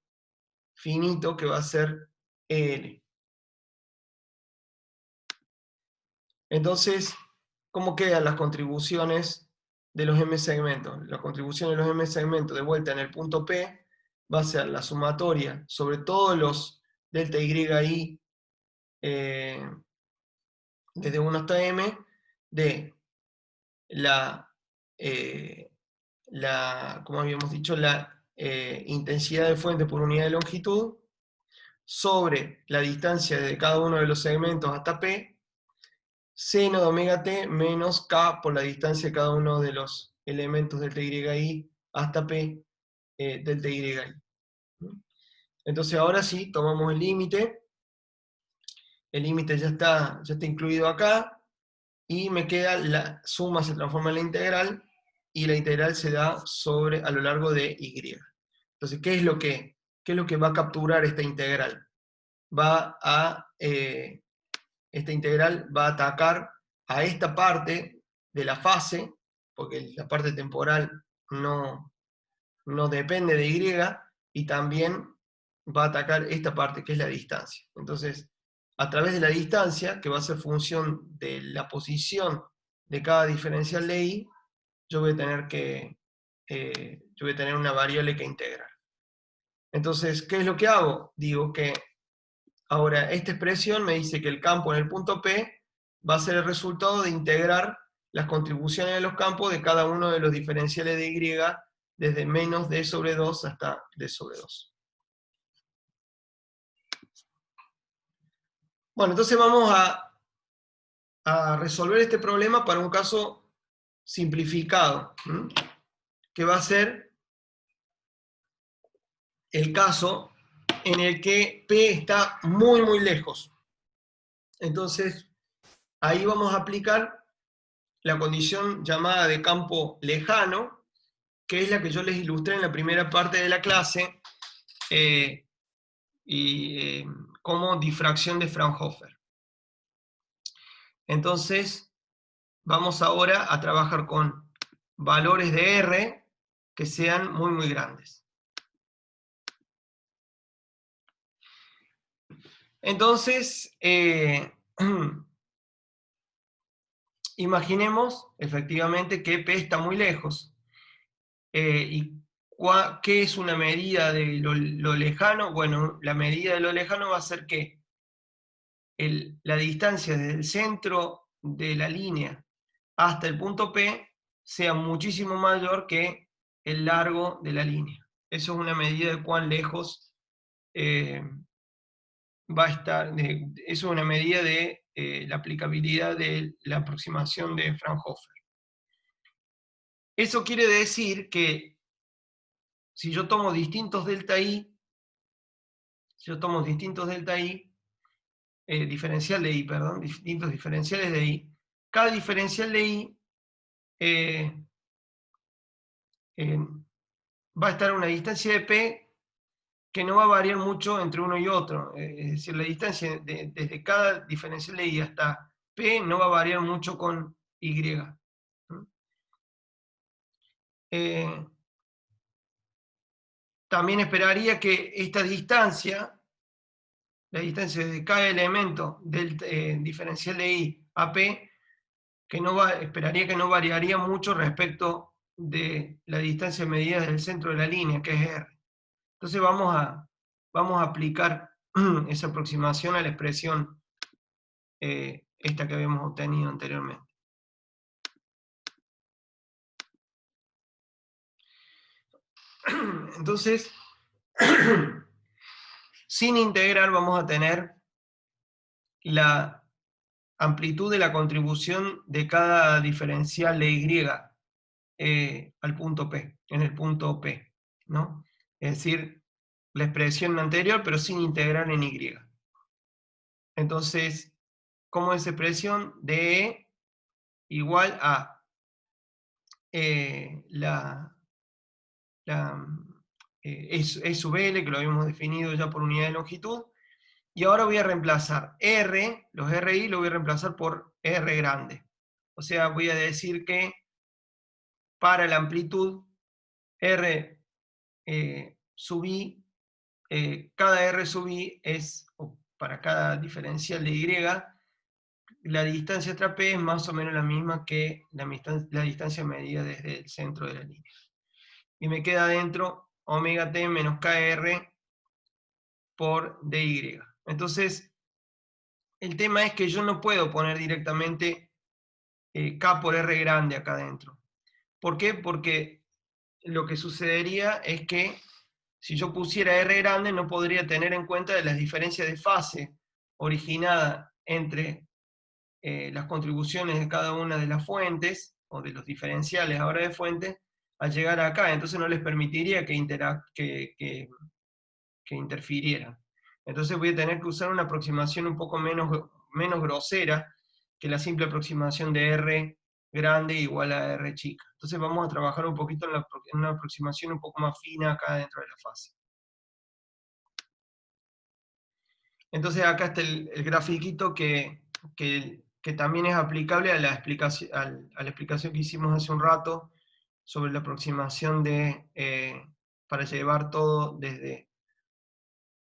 finito que va a ser EL. Entonces, ¿cómo quedan las contribuciones de los m segmentos? La contribución de los m segmentos de vuelta en el punto P va a ser la sumatoria sobre todos los delta y desde 1 hasta m de como habíamos dicho, la intensidad de fuente por unidad de longitud sobre la distancia de cada uno de los segmentos hasta P, seno de omega t menos K por la distancia de cada uno de los elementos delta y hasta P delta y. Entonces ahora sí, tomamos el límite ya está incluido acá, y me queda la suma, se transforma en la integral, y la integral se da a lo largo de y. Entonces, ¿qué es lo que va a capturar esta integral? Esta integral va a atacar a esta parte de la fase, porque la parte temporal no depende de y también va a atacar esta parte, que es la distancia. Entonces, a través de la distancia, que va a ser función de la posición de cada diferencial de y, yo voy a tener una variable que integrar. Entonces, ¿qué es lo que hago? Digo que ahora esta expresión me dice que el campo en el punto P va a ser el resultado de integrar las contribuciones de los campos de cada uno de los diferenciales de y desde menos d sobre 2 hasta d sobre 2. Bueno, entonces vamos a resolver este problema para un caso simplificado, que va a ser el caso en el que P está muy, muy lejos. Entonces, ahí vamos a aplicar la condición llamada de campo lejano, que es la que yo les ilustré en la primera parte de la clase, como difracción de Fraunhofer. Entonces, vamos ahora a trabajar con valores de R que sean muy, muy grandes. Entonces, imaginemos efectivamente que P está muy lejos. ¿Y qué es una medida de lo lejano? Bueno, la medida de lo lejano va a ser que la distancia desde el centro de la línea hasta el punto P sea muchísimo mayor que el largo de la línea. Eso es una medida de cuán lejos va a estar, eso es una medida de la aplicabilidad de la aproximación de Fraunhofer. Eso quiere decir que si yo tomo distintos delta I, diferencial de I, perdón, distintos diferenciales de I, cada diferencial de I va a estar a una distancia de P que no va a variar mucho entre uno y otro. Es decir, la distancia desde cada diferencial de I hasta P no va a variar mucho con Y. También esperaría que esta distancia, la distancia de cada elemento del diferencial de I a P, esperaría que no variaría mucho respecto de la distancia medida desde el centro de la línea, que es R. Entonces vamos a aplicar esa aproximación a la expresión esta que habíamos obtenido anteriormente. Entonces, sin integrar vamos a tener la amplitud de la contribución de cada diferencial de Y al punto P, en el punto P, ¿no? Es decir, la expresión anterior, pero sin integrar en Y. Entonces, ¿cómo es expresión? De E igual a E sub L, que lo habíamos definido ya por unidad de longitud, y ahora voy a reemplazar R, los RI, lo voy a reemplazar por R grande. O sea, voy a decir que para la amplitud R sub I, cada R sub I es, para cada diferencial de Y, la distancia entre P es más o menos la misma que la distancia medida desde el centro de la línea. Y me queda dentro omega t menos kr por dy. Entonces, el tema es que yo no puedo poner directamente k por r grande acá adentro. ¿Por qué? Porque lo que sucedería es que si yo pusiera r grande no podría tener en cuenta de las diferencias de fase originadas entre las contribuciones de cada una de las fuentes, o de los diferenciales ahora de fuentes, al llegar acá. Entonces no les permitiría que interfirieran. Entonces voy a tener que usar una aproximación un poco menos grosera que la simple aproximación de R grande igual a R chica. Entonces vamos a trabajar un poquito en una aproximación un poco más fina acá dentro de la fase. Entonces acá está el grafiquito que también es aplicable a la explicación que hicimos hace un rato sobre la aproximación para llevar todo desde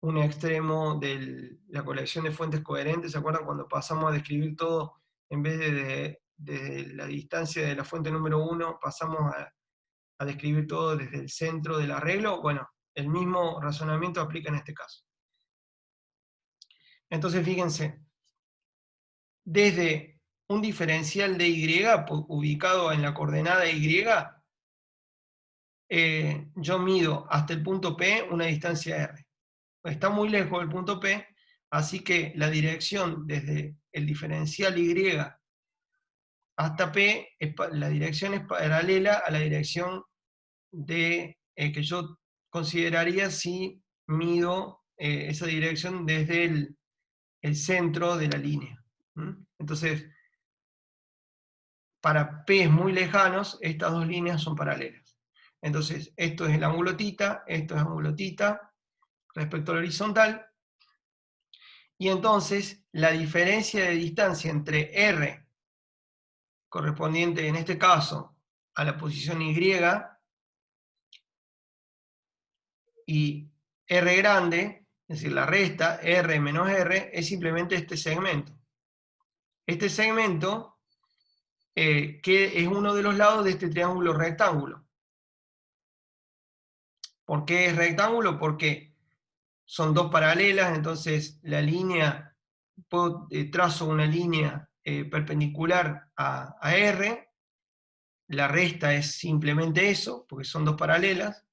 un extremo de la colección de fuentes coherentes. ¿Se acuerdan cuando pasamos a describir todo, en vez de la distancia de la fuente número 1, pasamos a describir todo desde el centro del arreglo? Bueno, el mismo razonamiento aplica en este caso. Entonces fíjense, desde un diferencial de Y ubicado en la coordenada Y, yo mido hasta el punto P una distancia R. Está muy lejos del punto P, así que la dirección desde el diferencial Y hasta P, la dirección es paralela a la dirección que yo consideraría si mido esa dirección desde el centro de la línea. Entonces, para P muy lejanos, estas dos líneas son paralelas. Entonces, esto es el ángulo θ, esto es ángulo θ respecto al horizontal, y entonces la diferencia de distancia entre R, correspondiente en este caso a la posición Y, y R grande, es decir, la resta, R menos R, es simplemente este segmento. Este segmento que es uno de los lados de este triángulo rectángulo. ¿Por qué es rectángulo? Porque son dos paralelas, entonces la línea, trazo una línea perpendicular a R, la resta es simplemente eso, porque son dos paralelas,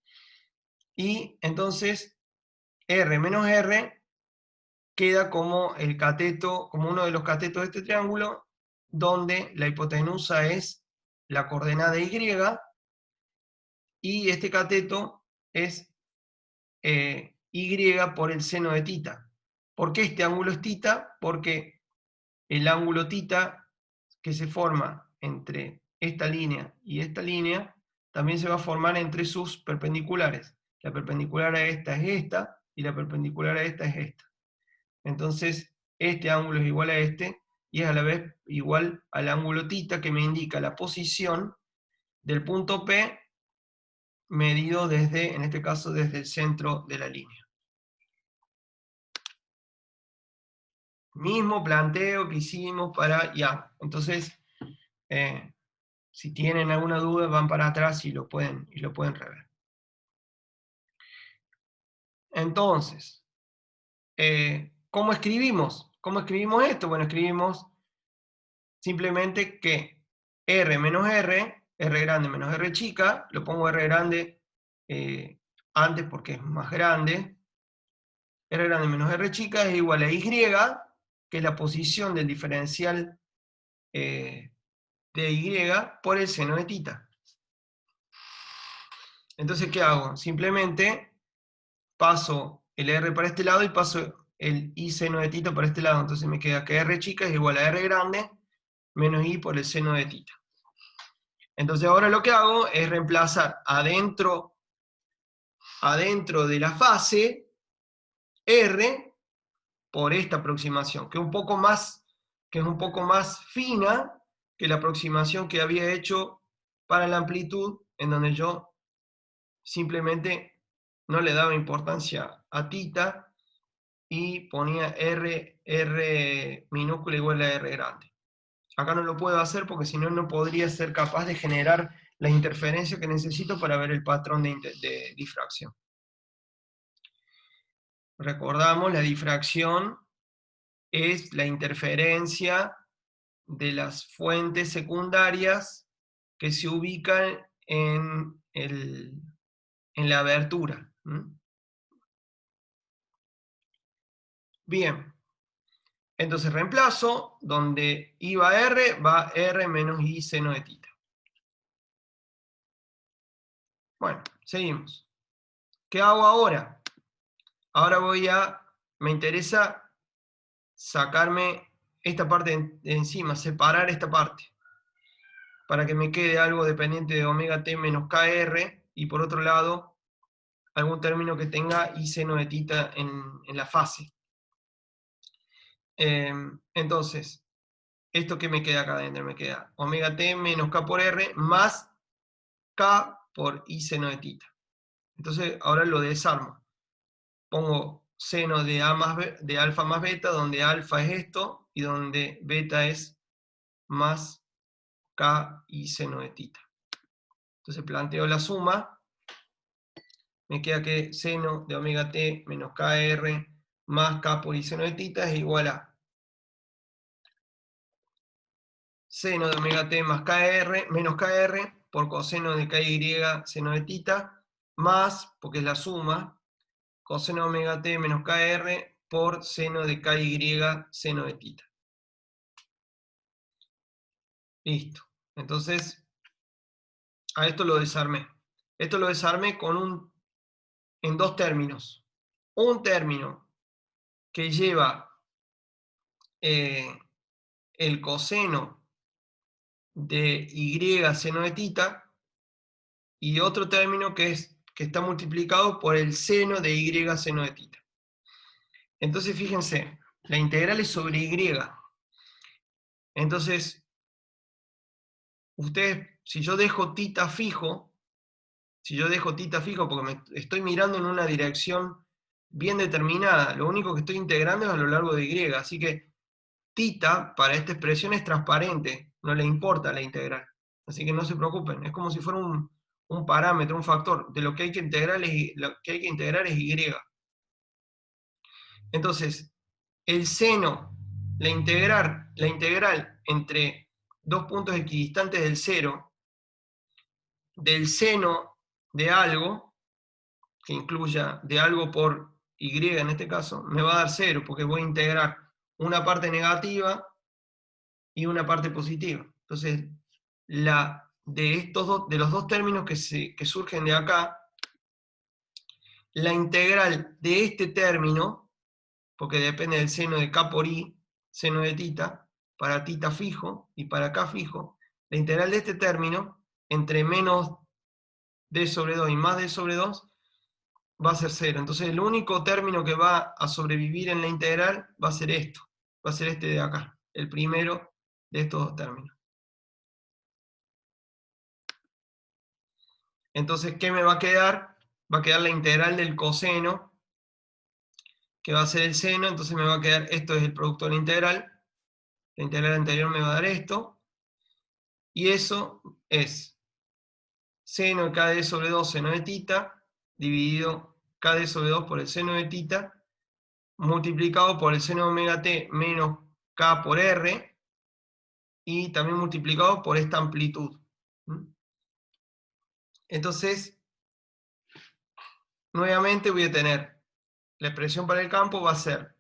y entonces R menos R queda como el cateto, como uno de los catetos de este triángulo, donde la hipotenusa es la coordenada Y, y este cateto es Y por el seno de θ. ¿Por qué este ángulo es θ? Porque el ángulo θ que se forma entre esta línea y esta línea, también se va a formar entre sus perpendiculares. La perpendicular a esta es esta, y la perpendicular a esta es esta. Entonces, este ángulo es igual a este, y es a la vez igual al ángulo θ que me indica la posición del punto P medido desde, en este caso, desde el centro de la línea. Mismo planteo que hicimos para YAG. Entonces, si tienen alguna duda, van para atrás y lo pueden rever. Entonces, ¿cómo escribimos? ¿Cómo escribimos esto? Bueno, escribimos simplemente que R menos R, R grande menos R chica, lo pongo R grande antes porque es más grande, R grande menos R chica es igual a Y, que es la posición del diferencial de Y por el seno de θ. Entonces, ¿qué hago? Simplemente paso el R para este lado y paso el I seno de θ para este lado. Entonces me queda que R chica es igual a R grande menos I por el seno de θ. Entonces ahora lo que hago es reemplazar adentro de la fase R por esta aproximación, que es un poco más fina que la aproximación que había hecho para la amplitud, en donde yo simplemente no le daba importancia a θ y ponía R minúscula igual a R grande. Acá no lo puedo hacer porque si no, no podría ser capaz de generar la interferencia que necesito para ver el patrón de difracción. Recordamos, la difracción es la interferencia de las fuentes secundarias que se ubican en la abertura. Bien, entonces reemplazo, donde I va R, va R menos I seno de θ. Bueno, seguimos. ¿Qué hago ahora? Ahora me interesa sacarme esta parte de encima, separar esta parte, para que me quede algo dependiente de omega t menos kr, y por otro lado, algún término que tenga I seno de θ en la fase. Entonces, ¿esto qué me queda acá adentro? Me queda omega t menos k por r más k por I seno de θ. Entonces, ahora lo desarmo. Pongo seno de alfa más beta, donde alfa es esto, y donde beta es más k y seno de θ. Entonces planteo la suma, me queda que seno de omega t menos kr más k por I seno de θ es igual a seno de omega t más kr menos kr por coseno de KY seno de tita, más, porque es la suma, coseno de omega t menos KR por seno de KY seno de tita. Listo. Entonces, a esto lo desarmé. Esto lo desarmé en dos términos. Un término que lleva el coseno de Y seno de tita, y otro término que está multiplicado por el seno de Y seno de tita. Entonces, fíjense, la integral es sobre Y. Entonces, ustedes, si yo dejo tita fijo, porque me estoy mirando en una dirección bien determinada, lo único que estoy integrando es a lo largo de Y, así que tita para esta expresión es transparente, no le importa la integral. Así que no se preocupen, es como si fuera un parámetro, un factor, de lo que hay que integrar es Y. Entonces, el seno, la integral entre dos puntos equidistantes del cero, del seno de algo, que incluya de algo por Y en este caso, me va a dar 0, porque voy a integrar una parte negativa y una parte positiva. Entonces, de los dos términos que surgen de acá, la integral de este término, porque depende del seno de K por I, seno de tita, para tita fijo y para K fijo, la integral de este término, entre menos d sobre 2 y más d sobre 2, va a ser 0. Entonces el único término que va a sobrevivir en la integral va a ser esto, va a ser este de acá, el primero de estos dos términos. Entonces, ¿qué me va a quedar? Va a quedar la integral del coseno, que va a ser el seno, entonces me va a quedar, esto es el producto de la integral anterior me va a dar esto, y eso es seno de KD sobre 2 seno de tita, dividido KD sobre 2 por el seno de tita, multiplicado por el seno de omega t menos K por R, y también multiplicado por esta amplitud. Entonces, nuevamente voy a tener, la expresión para el campo va a ser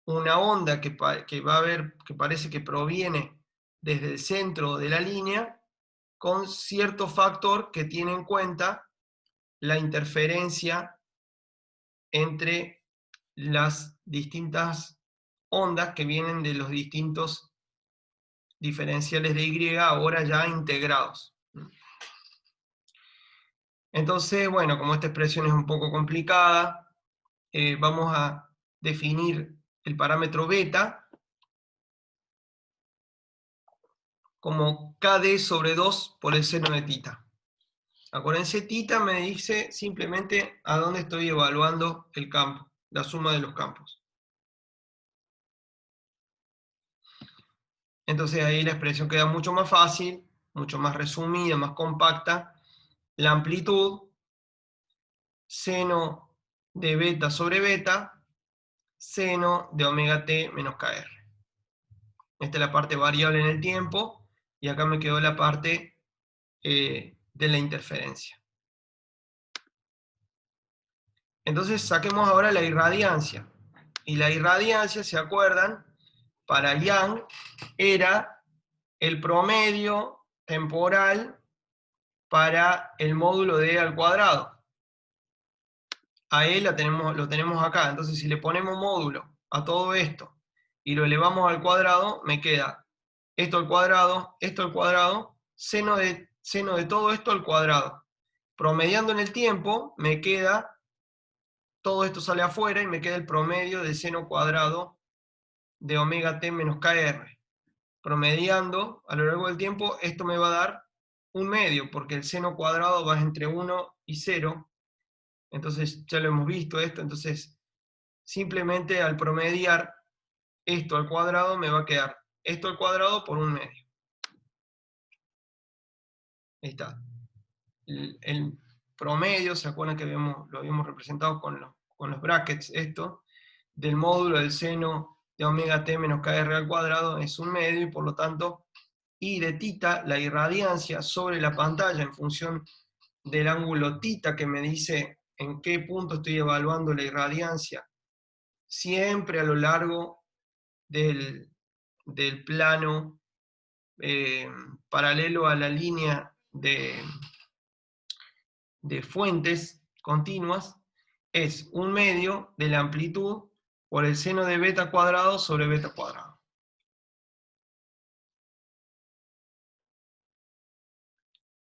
una onda que va a ver, que parece que proviene desde el centro de la línea, con cierto factor que tiene en cuenta la interferencia entre las distintas ondas que vienen de los distintos diferenciales de Y, ahora ya integrados. Entonces, bueno, como esta expresión es un poco complicada, vamos a definir el parámetro beta como KD sobre 2 por el seno de tita. Acuérdense, tita me dice simplemente a dónde estoy evaluando el campo, la suma de los campos. Entonces ahí la expresión queda mucho más fácil, mucho más resumida, más compacta. La amplitud, seno de beta sobre beta, seno de omega t menos kr. Esta es la parte variable en el tiempo, y acá me quedó la parte de la interferencia. Entonces saquemos ahora la irradiancia. Y la irradiancia, ¿se acuerdan? Para Young era el promedio temporal para el módulo de E al cuadrado. A E lo tenemos acá. Entonces, si le ponemos módulo a todo esto y lo elevamos al cuadrado, me queda esto al cuadrado, seno de todo esto al cuadrado. Promediando en el tiempo, me queda, todo esto sale afuera y me queda el promedio del seno cuadrado de omega t menos kr. Promediando a lo largo del tiempo, esto me va a dar un medio, porque el seno cuadrado va entre 1 y 0. Entonces ya lo hemos visto esto. Entonces simplemente al promediar esto al cuadrado me va a quedar esto al cuadrado por un medio. Ahí está. El promedio, ¿se acuerdan que lo habíamos representado con los brackets? Esto del módulo del seno de omega t menos kr al cuadrado es un medio, y por lo tanto y de θ, la irradiancia sobre la pantalla en función del ángulo θ que me dice en qué punto estoy evaluando la irradiancia, siempre a lo largo del plano paralelo a la línea de fuentes continuas, es 1/2 de la amplitud por el seno de beta cuadrado sobre beta cuadrado.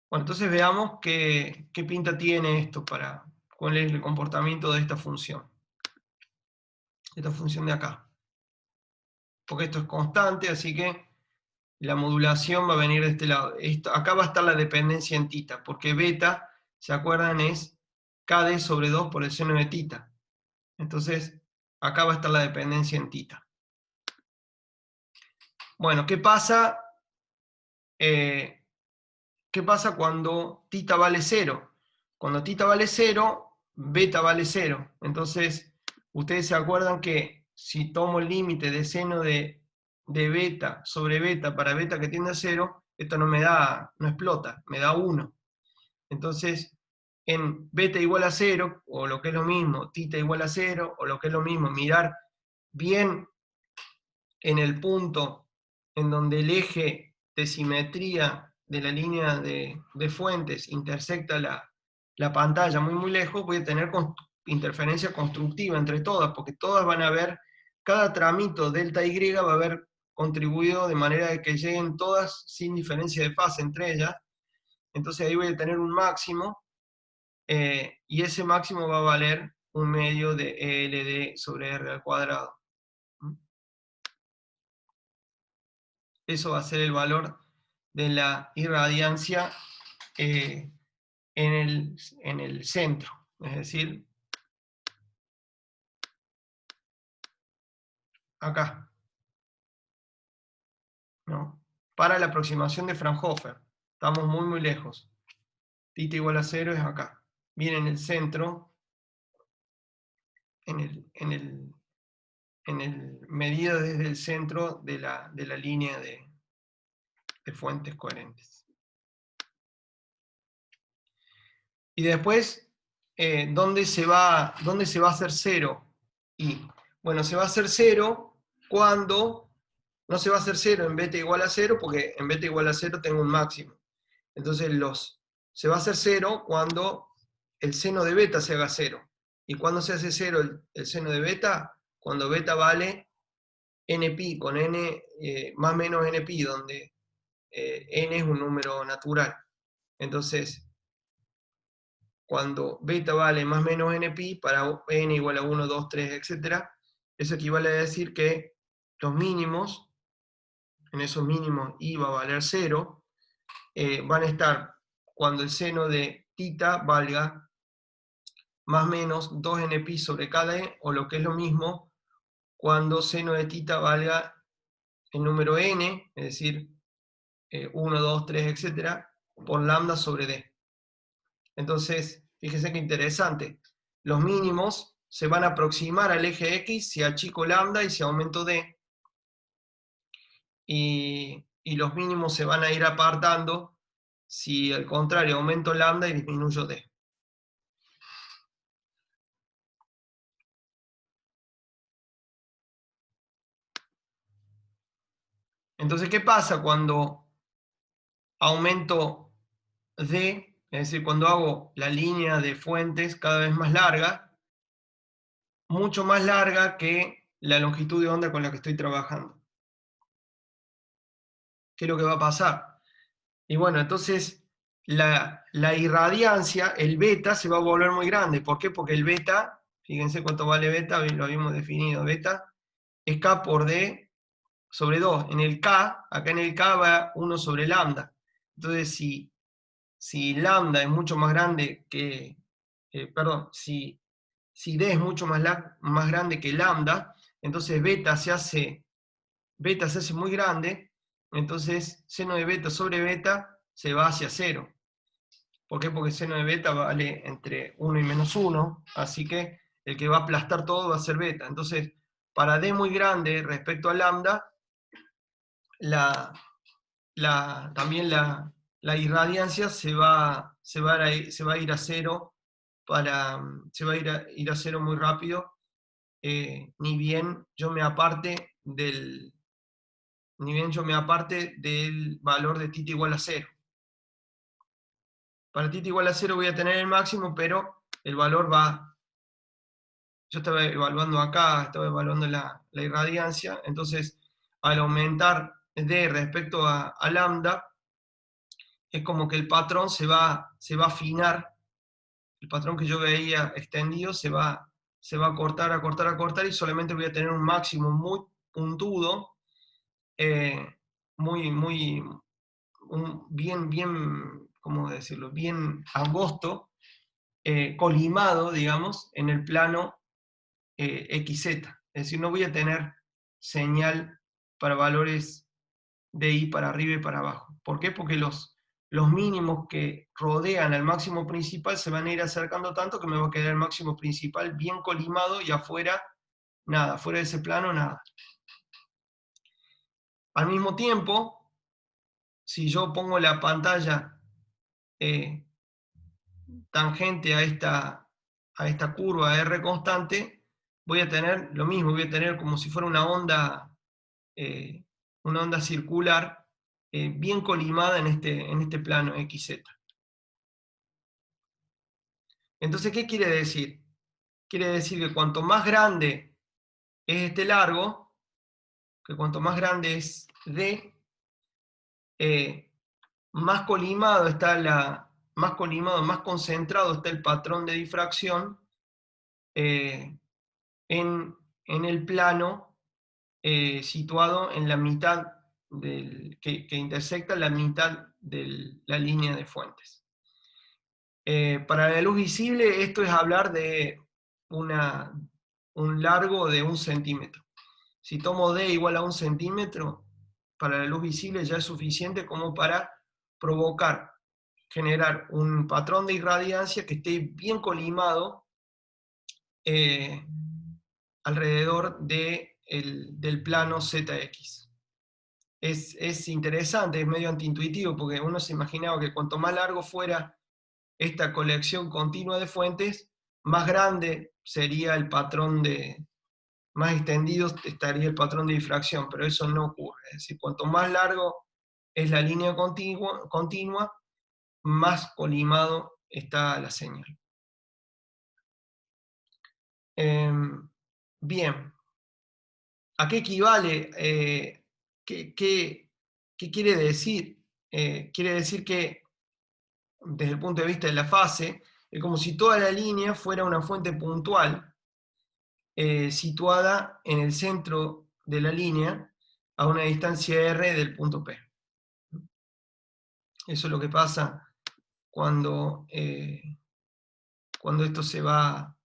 Bueno, entonces veamos qué pinta tiene esto, cuál es el comportamiento de esta función de acá. Porque esto es constante, así que la modulación va a venir de este lado. Acá va a estar la dependencia en θ, porque beta, ¿se acuerdan? Es kd sobre 2 por el seno de θ. Entonces, acá va a estar la dependencia en θ. Bueno, ¿qué pasa? ¿Qué pasa cuando θ vale 0? Cuando θ vale 0, beta vale 0. Entonces, ustedes se acuerdan que si tomo el límite de seno de beta sobre beta para beta que tiende a 0, esto no explota, me da 1. Entonces, en beta igual a 0, o lo que es lo mismo, θ igual a 0, o lo que es lo mismo, mirar bien en el punto en donde el eje de simetría de la línea de fuentes intersecta la pantalla muy lejos, voy a tener interferencia constructiva entre todas, porque todas van a ver, cada tramito delta y va a haber contribuido de manera de que lleguen todas sin diferencia de fase entre ellas. Entonces ahí voy a tener un máximo, y ese máximo va a valer 1/2 de LD sobre R al cuadrado. Eso va a ser el valor de la irradiancia en el centro, es decir, acá, ¿no? Para la aproximación de Fraunhofer, estamos muy lejos. Θ igual a 0 es acá. Viene en el centro, en el medido desde el centro de la línea de fuentes coherentes. Y después, ¿dónde se va a hacer 0? Y, bueno, se va a hacer 0 cuando no se va a hacer 0 en beta igual a 0, porque en beta igual a 0 tengo un máximo. Entonces se va a hacer 0 cuando el seno de beta se haga 0. ¿Y cuándo se hace 0 el seno de beta? Cuando beta vale npi, con n más menos npi, donde n es un número natural. Entonces, cuando beta vale más menos npi, para n igual a 1, 2, 3, etc., eso equivale a decir que los mínimos, en esos mínimos i va a valer 0, van a estar cuando el seno de θ valga más o menos 2 npi sobre cada e, o lo que es lo mismo, cuando seno de θ valga el número n, es decir, 1, 2, 3, etc., por lambda sobre d. Entonces, fíjense qué interesante. Los mínimos se van a aproximar al eje x si achico lambda y si aumento d. Y los mínimos se van a ir apartando si al contrario aumento lambda y disminuyo d. Entonces, ¿qué pasa cuando aumento d? Es decir, cuando hago la línea de fuentes cada vez más larga, mucho más larga que la longitud de onda con la que estoy trabajando. ¿Qué es lo que va a pasar? Y bueno, entonces la irradiancia, el beta, se va a volver muy grande. ¿Por qué? Porque el beta, fíjense cuánto vale beta, lo habíamos definido, beta es k por d sobre 2. En el k, acá en el k va 1 sobre lambda. Entonces, si lambda es mucho más grande que, perdón, si d es mucho más grande que lambda, entonces beta se hace muy grande, entonces seno de beta sobre beta se va hacia 0. ¿Por qué? Porque seno de beta vale entre 1 y menos 1, así que el que va a aplastar todo va a ser beta. Entonces, para d muy grande respecto a lambda, la también la irradiancia se va a ir a cero, se va a ir a cero muy rápido, ni bien yo me aparte del valor de θ igual a cero. Para θ igual a cero voy a tener el máximo, pero el valor yo estaba evaluando acá, estaba evaluando la irradiancia, entonces al aumentar d respecto a lambda, es como que el patrón se va a afinar, el patrón que yo veía extendido se va a cortar, a cortar, a cortar, y solamente voy a tener un máximo muy puntudo, muy, muy, bien, ¿cómo decirlo? Bien angosto, colimado, digamos, en el plano XZ. Es decir, no voy a tener señal para valores de I para arriba y para abajo. ¿Por qué? Porque los mínimos que rodean al máximo principal se van a ir acercando tanto que me va a quedar el máximo principal bien colimado y afuera nada, fuera de ese plano nada. Al mismo tiempo, si yo pongo la pantalla tangente a esta curva R constante, voy a tener lo mismo, voy a tener como si fuera una onda circular bien colimada en este plano XZ. Entonces, ¿qué quiere decir? Quiere decir que cuanto más grande es este largo, que cuanto más grande es D, más colimado está más concentrado está el patrón de difracción en el plano situado en la mitad que intersecta la mitad de la línea de fuentes. Para la luz visible, esto es hablar de un largo de 1 centímetro. Si tomo D igual a 1 centímetro, para la luz visible ya es suficiente como para generar un patrón de irradiancia que esté bien colimado alrededor del plano ZX. Es interesante, es medio antiintuitivo, porque uno se imaginaba que cuanto más largo fuera esta colección continua de fuentes, más grande sería el patrón más extendido estaría el patrón de difracción, pero eso no ocurre. Es decir, cuanto más largo es la línea continua, más colimado está la señal. Bien, ¿a qué equivale? ¿Qué quiere decir? Quiere decir que, desde el punto de vista de la fase, es como si toda la línea fuera una fuente puntual, situada en el centro de la línea, a una distancia r del punto P. Eso es lo que pasa cuando esto se va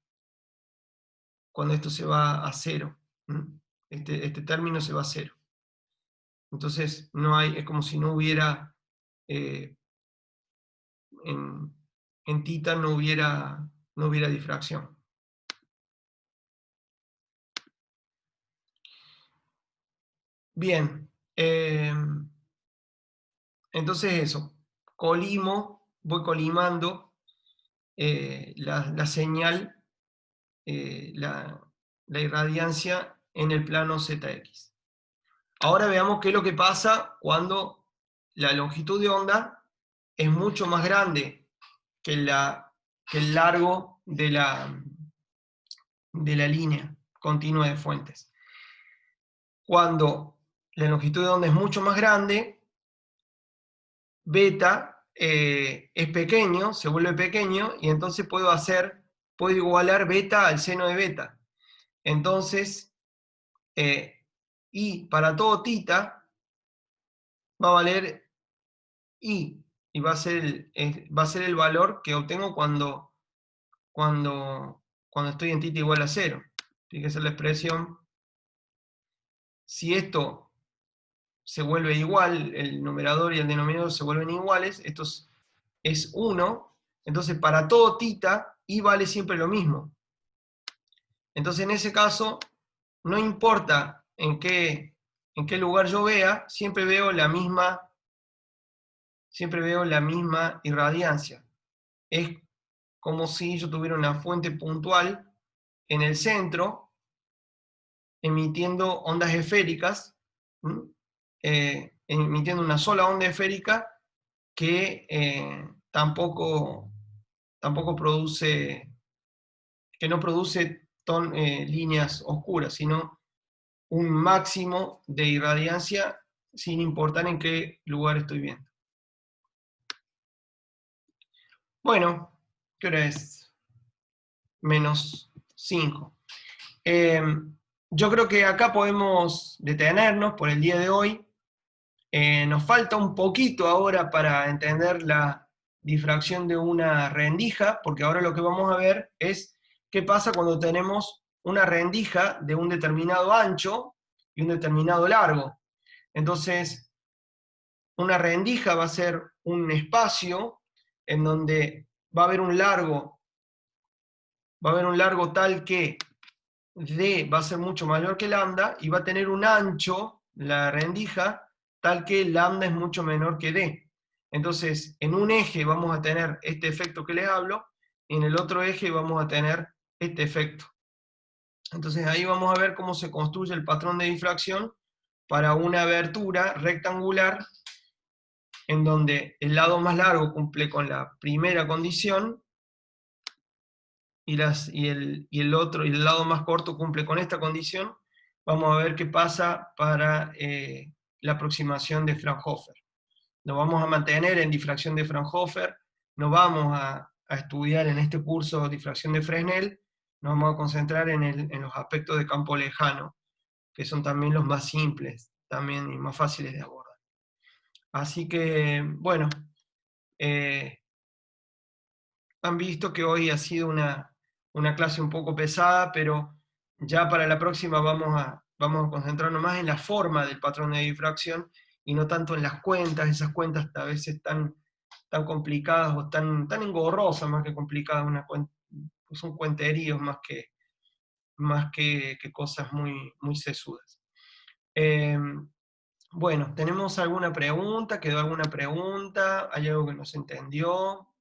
a cero. Este término se va a cero. Entonces es como si no hubiera, en θ no hubiera difracción. Bien, entonces eso, voy colimando la señal, la irradiancia en el plano ZX. Ahora veamos qué es lo que pasa cuando la longitud de onda es mucho más grande que el largo de la línea continua de fuentes. Cuando la longitud de onda es mucho más grande, beta es pequeño, se vuelve pequeño, y entonces puedo igualar beta al seno de beta. Entonces, I para todo θ va a valer I, y va a ser el valor que obtengo cuando estoy en θ igual a 0. Fíjese la expresión. Si esto se vuelve igual, el numerador y el denominador se vuelven iguales, esto es 1, entonces para todo θ, I vale siempre lo mismo. Entonces en ese caso, no importa en qué lugar yo vea, siempre veo la misma siempre veo la misma irradiancia. Es como si yo tuviera una fuente puntual en el centro, emitiendo ondas esféricas, emitiendo una sola onda esférica que tampoco produce, que no produce líneas oscuras, sino un máximo de irradiancia sin importar en qué lugar estoy viendo. Bueno, ¿qué hora es? -5. Yo creo que acá podemos detenernos por el día de hoy. Nos falta un poquito ahora para entender la difracción de una rendija, porque ahora lo que vamos a ver es qué pasa cuando tenemos una rendija de un determinado ancho y un determinado largo. Entonces, una rendija va a ser un espacio en donde va a haber un largo tal que D va a ser mucho mayor que lambda y va a tener un ancho, la rendija, tal que lambda es mucho menor que D. Entonces, en un eje vamos a tener este efecto que les hablo, y en el otro eje vamos a tener este efecto. Entonces ahí vamos a ver cómo se construye el patrón de difracción para una abertura rectangular en donde el lado más largo cumple con la primera condición y el lado más corto cumple con esta condición. Vamos a ver qué pasa para la aproximación de Fraunhofer. Nos vamos a mantener en difracción de Fraunhofer, no vamos a estudiar en este curso difracción de Fresnel, nos vamos a concentrar en los aspectos de campo lejano, que son también los más simples también y más fáciles de abordar. Así que, bueno, eh, han visto que hoy ha sido una clase un poco pesada, pero ya para la próxima vamos a concentrarnos más en la forma del patrón de difracción y no tanto en las cuentas, esas cuentas a veces tan complicadas o tan engorrosas más que complicadas, son cuenteríos más que cosas muy sesudas. Bueno, ¿tenemos alguna pregunta? ¿Quedó alguna pregunta? ¿Hay algo que no se entendió?